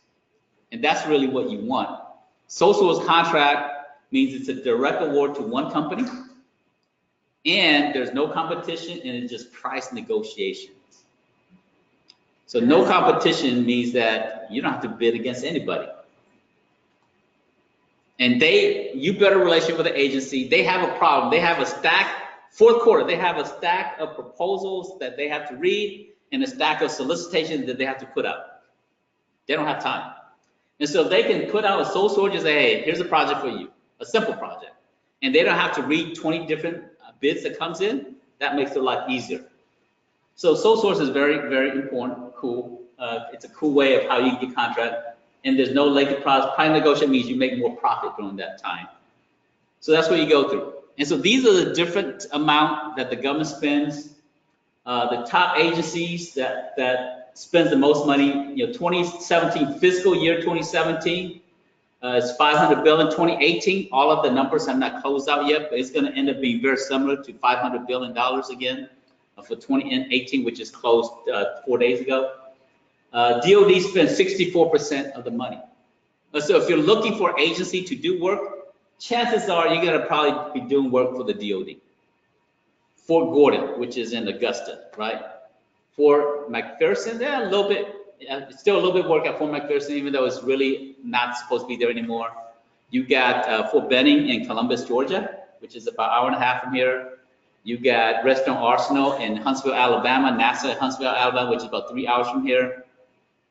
And that's really what you want. Sole source contract means it's a direct award to one company, and there's no competition, and it's just price negotiation. So no competition means that you don't have to bid against anybody. And you build a relationship with the agency. They have a problem. They have a stack, fourth quarter, they have a stack of proposals that they have to read and a stack of solicitations that they have to put up. They don't have time. And so they can put out a sole source and say, hey, here's a project for you, a simple project. And they don't have to read 20 different bids that comes in. That makes it a lot easier. So sole source is very, very important, cool. It's a cool way of how you get contract. And there's no lengthy process. Price negotiation means you make more profit during that time. So that's what you go through. And so these are the different amount that the government spends. The top agencies that spends the most money, 2017, fiscal year 2017, is $500 billion. 2018, all of the numbers have not closed out yet, but it's going to end up being very similar to $500 billion again for 2018, which is closed 4 days ago. DOD spends 64% of the money. So if you're looking for agency to do work, chances are you're going to probably be doing work for the DOD. Fort Gordon, which is in Augusta, right? Fort McPherson, they're a little bit, still a little bit work at Fort McPherson, even though it's really not supposed to be there anymore. You got Fort Benning in Columbus, Georgia, which is about an hour and a half from here. You got Redstone Arsenal in Huntsville, Alabama, NASA Huntsville, Alabama, which is about 3 hours from here.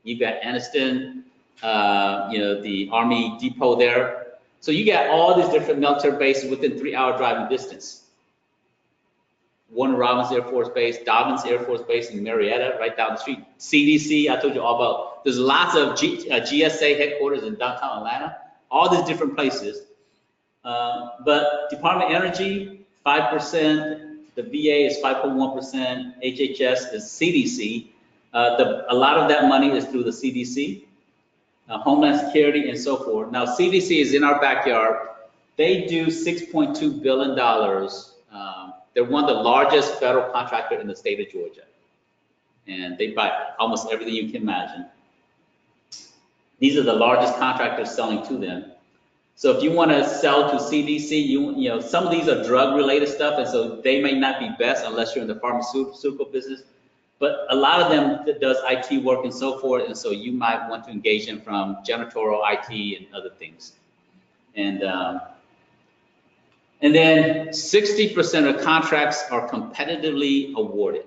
You got Anniston, the Army depot there. So you got all these different military bases within 3 hour driving distance. Warner Robins Air Force Base, Dobbins Air Force Base in Marietta, right down the street. CDC, I told you all about. There's lots of GSA headquarters in downtown Atlanta, all these different places. But Department of Energy, 5%, the VA is 5.1%, HHS is CDC. A lot of that money is through the CDC, Homeland Security, and so forth. Now, CDC is in our backyard. They do $6.2 billion. They're one of the largest federal contractors in the state of Georgia. And they buy almost everything you can imagine. These are the largest contractors selling to them. So if you want to sell to CDC, some of these are drug-related stuff, and so they may not be best unless you're in the pharmaceutical business. But a lot of them does IT work and so forth, and so you might want to engage them from janitorial, IT, and other things. And then 60% of contracts are competitively awarded.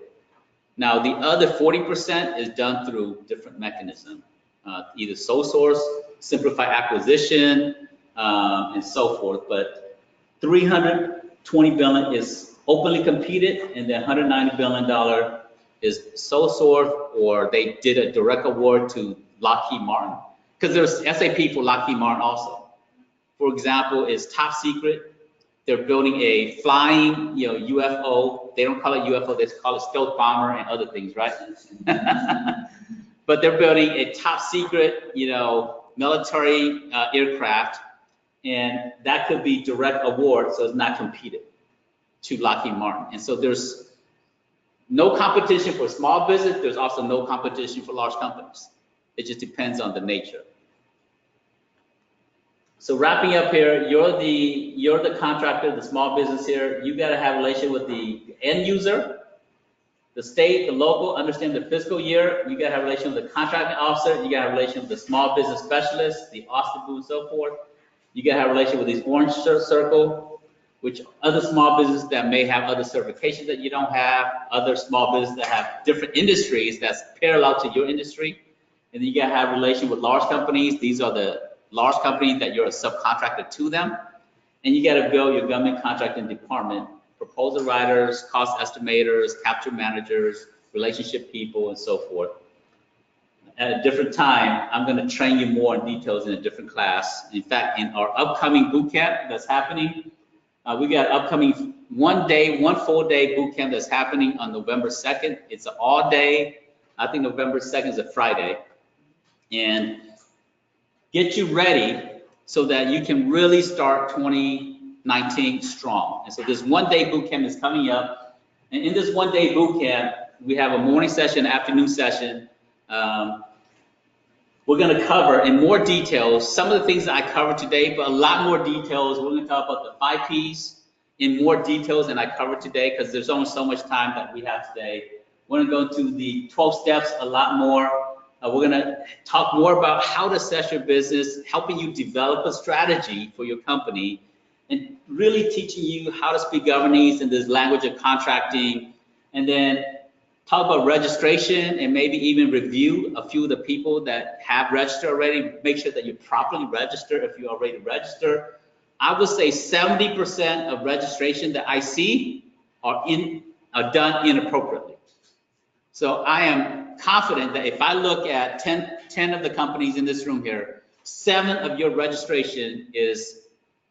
Now, the other 40% is done through different mechanisms, either sole source, simplified acquisition, and so forth. But $320 billion is openly competed, and then $190 billion is sole source, or they did a direct award to Lockheed Martin, because there's SAP for Lockheed Martin also. For example, is top secret. They're building a flying, UFO. They don't call it UFO, they call it stealth bomber and other things, right? But they're building a top secret, military aircraft, and that could be direct award, so it's not competed to Lockheed Martin. And so there's no competition for small business. There's also no competition for large companies. It just depends on the nature. So wrapping up here, you're the contractor, the small business here. You got to have a relationship with the end user, the state, the local, understand the fiscal year. You got to have a relationship with the contracting officer. You got to have a relationship with the small business specialist, the OSTABU and so forth. You got to have a relationship with these orange circle, which other small businesses that may have other certifications that you don't have, other small businesses that have different industries that's parallel to your industry. And then you got to have a relation with large companies. These are the large companies that you're a subcontractor to them. And you got to build your government contracting department, proposal writers, cost estimators, capture managers, relationship people, and so forth. At a different time, I'm going to train you more in details in a different class. In fact, in our upcoming boot camp that's happening, we got upcoming one full day boot camp that's happening on November 2nd. It's an all day. I think November 2nd is a Friday. And get you ready so that you can really start 2019 strong. And so this one day boot camp is coming up. And in this one day boot camp, we have a morning session, afternoon session. We're going to cover in more details some of the things that I covered today, but a lot more details. We're going to talk about the 5 Ps in more details than I covered today because there's only so much time that we have today. We're going to go to the 12 steps a lot more. We're going to talk more about how to assess your business, helping you develop a strategy for your company, and really teaching you how to speak governance in this language of contracting, and then talk about registration and maybe even review a few of the people that have registered already. Make sure that you're properly registered if you're already registered. I would say 70% of registration that I see are done inappropriately. So I am confident that if I look at 10 of the companies in this room here, 7 of your registration is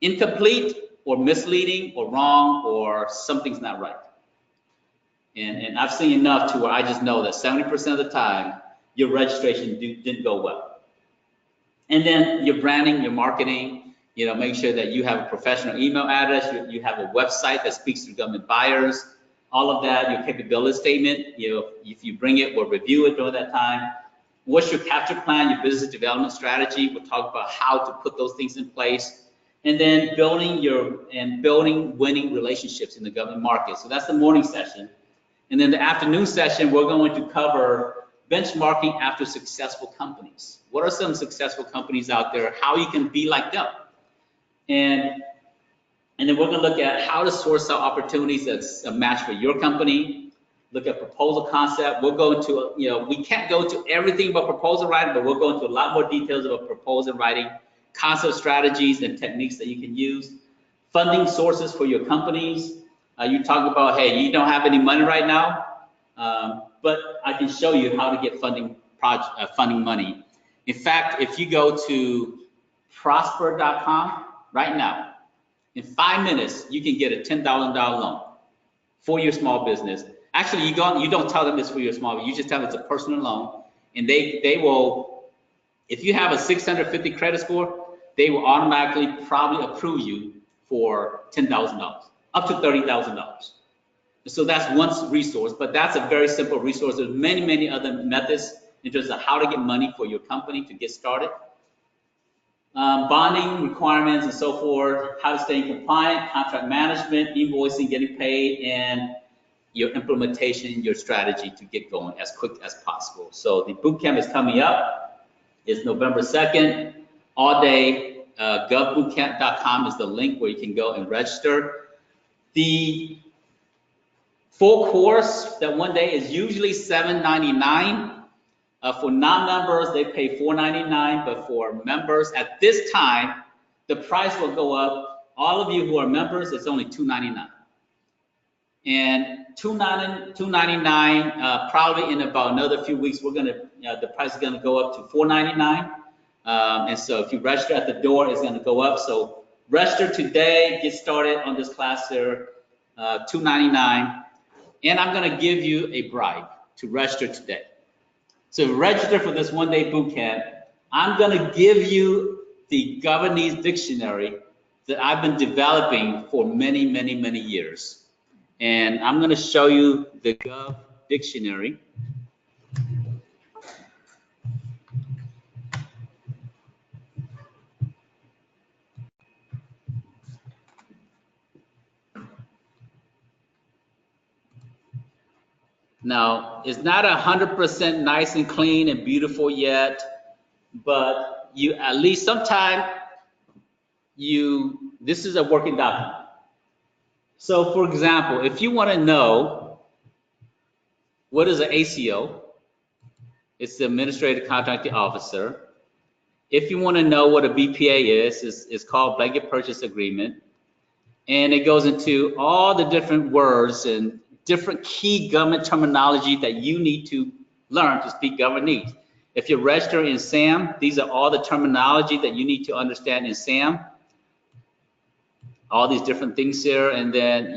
incomplete or misleading or wrong or something's not right. And I've seen enough to where I just know that 70% of the time, your registration didn't go well. And then your branding, your marketing, make sure that you have a professional email address, you have a website that speaks to government buyers, all of that, your capability statement, if you bring it, we'll review it during that time. What's your capture plan, your business development strategy? We'll talk about how to put those things in place. And then building winning relationships in the government market. So that's the morning session. And then the afternoon session, we're going to cover benchmarking after successful companies. What are some successful companies out there? How you can be like them? And then we're going to look at how to source out opportunities that's a match for your company. Look at proposal concept. We'll go into, we can't go into everything about proposal writing, but we'll go into a lot more details about proposal writing, concept strategies and techniques that you can use, funding sources for your companies. You talk about, hey, you don't have any money right now, but I can show you how to get funding money. In fact, if you go to prosper.com right now, in 5 minutes, you can get a $10,000 loan for your small business. Actually, you don't tell them it's for your small business. You just tell them it's a personal loan, and they will, if you have a 650 credit score, they will automatically probably approve you for $10,000. Up to $30,000. So that's one resource, but that's a very simple resource. There's many, many other methods in terms of how to get money for your company to get started. Bonding requirements and so forth, how to stay compliant, contract management, invoicing, getting paid, and your implementation, your strategy to get going as quick as possible. So the boot camp is coming up. It's November 2nd, all day. Govbootcamp.com is the link where you can go and register. The full course, that one day, is usually $7.99. For non-members, they pay $4.99, but for members at this time, the price will go up. All of you who are members, it's only $2.99. And $2.99, probably in about another few weeks, the price is gonna go up to $4.99. And so if you register at the door, it's gonna go up. So register today, get started on this class here, $2.99. And I'm gonna give you a bribe to register today. So register for this one-day boot camp. I'm gonna give you the Governese dictionary that I've been developing for many, many, many years. And I'm gonna show you the Gov dictionary. Now, it's not 100% nice and clean and beautiful yet, but you at least sometime this is a working document. So for example, if you want to know what is an ACO, it's the Administrative Contracting Officer. If you want to know what a BPA is, it's called Blanket Purchase Agreement. And it goes into all the different words and different key government terminology that you need to learn to speak governance. If you're registered in SAM, these are all the terminology that you need to understand in SAM. All these different things here, and then,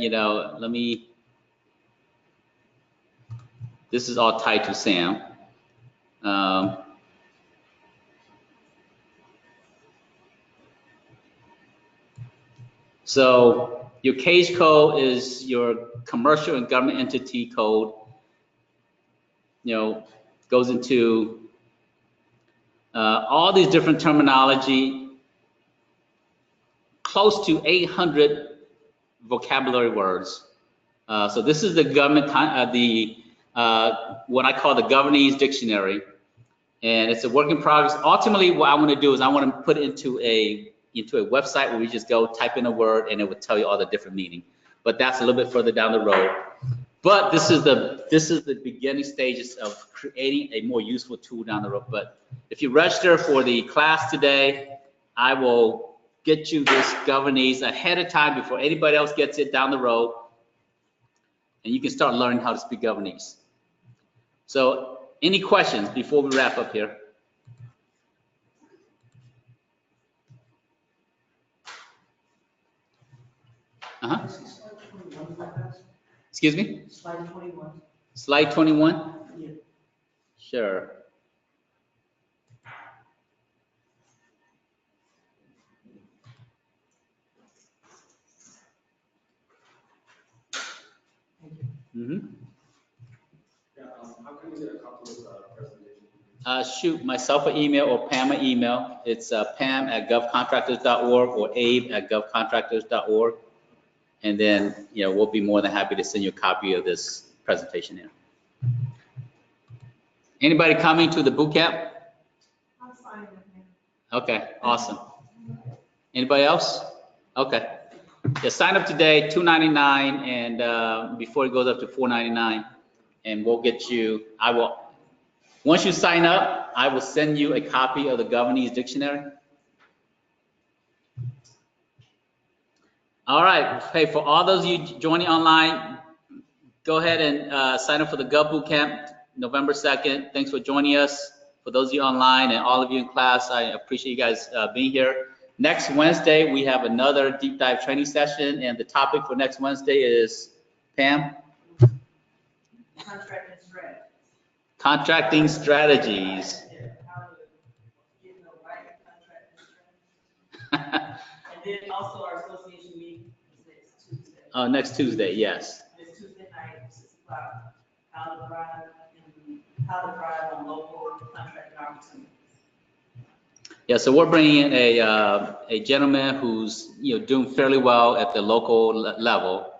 this is all tied to SAM. So your case code is your commercial and government entity code. goes into all these different terminology, close to 800 vocabulary words. So this is the government, what I call the Governese Dictionary, and it's a work in progress. Ultimately, what I want to do is I want to put it into a website where we just go type in a word and it will tell you all the different meaning. But that's a little bit further down the road. But this is the beginning stages of creating a more useful tool down the road. But if you register for the class today, I will get you this Governese ahead of time before anybody else gets it down the road, and you can start learning how to speak Governese. So any questions before we wrap up here? Excuse me? Slide 21. Slide 21? Yeah. Sure. Mm-hmm. How can we get a copy of the presentation? Shoot myself an email or Pam an email. It's pam@govcontractors.org or abe@govcontractors.org. And then, we'll be more than happy to send you a copy of this presentation here. Anybody coming to the boot camp? I'm fine with him. Okay, awesome. Anybody else? Okay. Yeah, sign up today, $2.99, and before it goes up to $4.99, and we'll get you, once you sign up, I will send you a copy of the Governese Dictionary. All right, hey, for all those of you joining online, go ahead and sign up for the Gov Boot Camp, November 2nd. Thanks for joining us. For those of you online and all of you in class, I appreciate you guys being here. Next Wednesday, we have another deep dive training session, and the topic for next Wednesday is, Pam? Contracting strategy. Contracting strategies. How to get the right contracting strategy. And then also our association meeting is next Tuesday. Next Tuesday, yes. This Tuesday night, 6 o'clock. How to thrive on local contracting opportunities. Yeah, so we're bringing in a gentleman who's doing fairly well at the local level,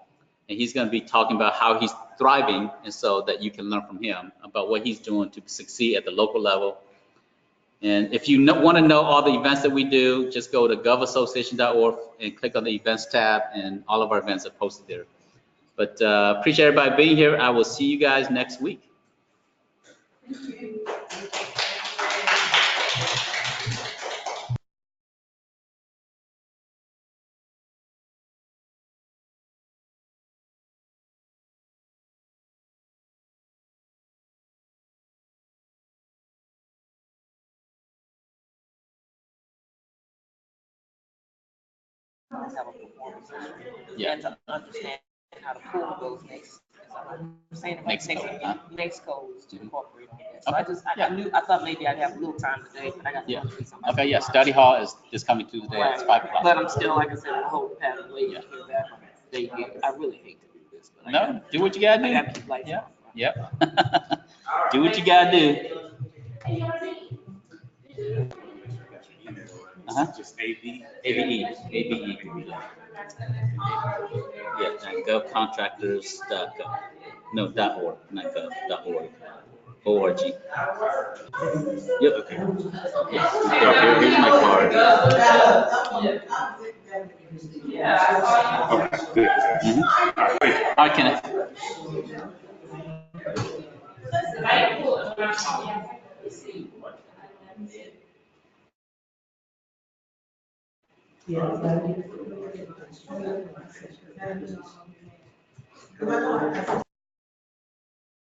and he's going to be talking about how he's thriving, and so that you can learn from him about what he's doing to succeed at the local level. And if you want to know all the events that we do, just go to govassociation.org and click on the events tab, and all of our events are posted there. But appreciate everybody being here. I will see you guys next week. Thank you. Have a performance issue. Yeah. And to understand how to pull those next, I'm saying it like next codes to incorporate. So Okay. I thought maybe I'd have a little time today, but I got to Yeah. go see somebody. Okay, yeah, study hall is this coming Tuesday at 5 o'clock. But I'm still, like I said, the whole pattern waiting to hear back from they I really hate to do this, but No, do what you gotta do. I gotta keep lights Yeah. on. Yep. Do what you gotta do. Just ABE. ABE. Yeah, and govcontractors.gov. No, .org, not gov, .org. ORG. Yep. Okay. Yeah. Here's my card. Okay, good. Mm-hmm. All right, Kenneth. Yeah.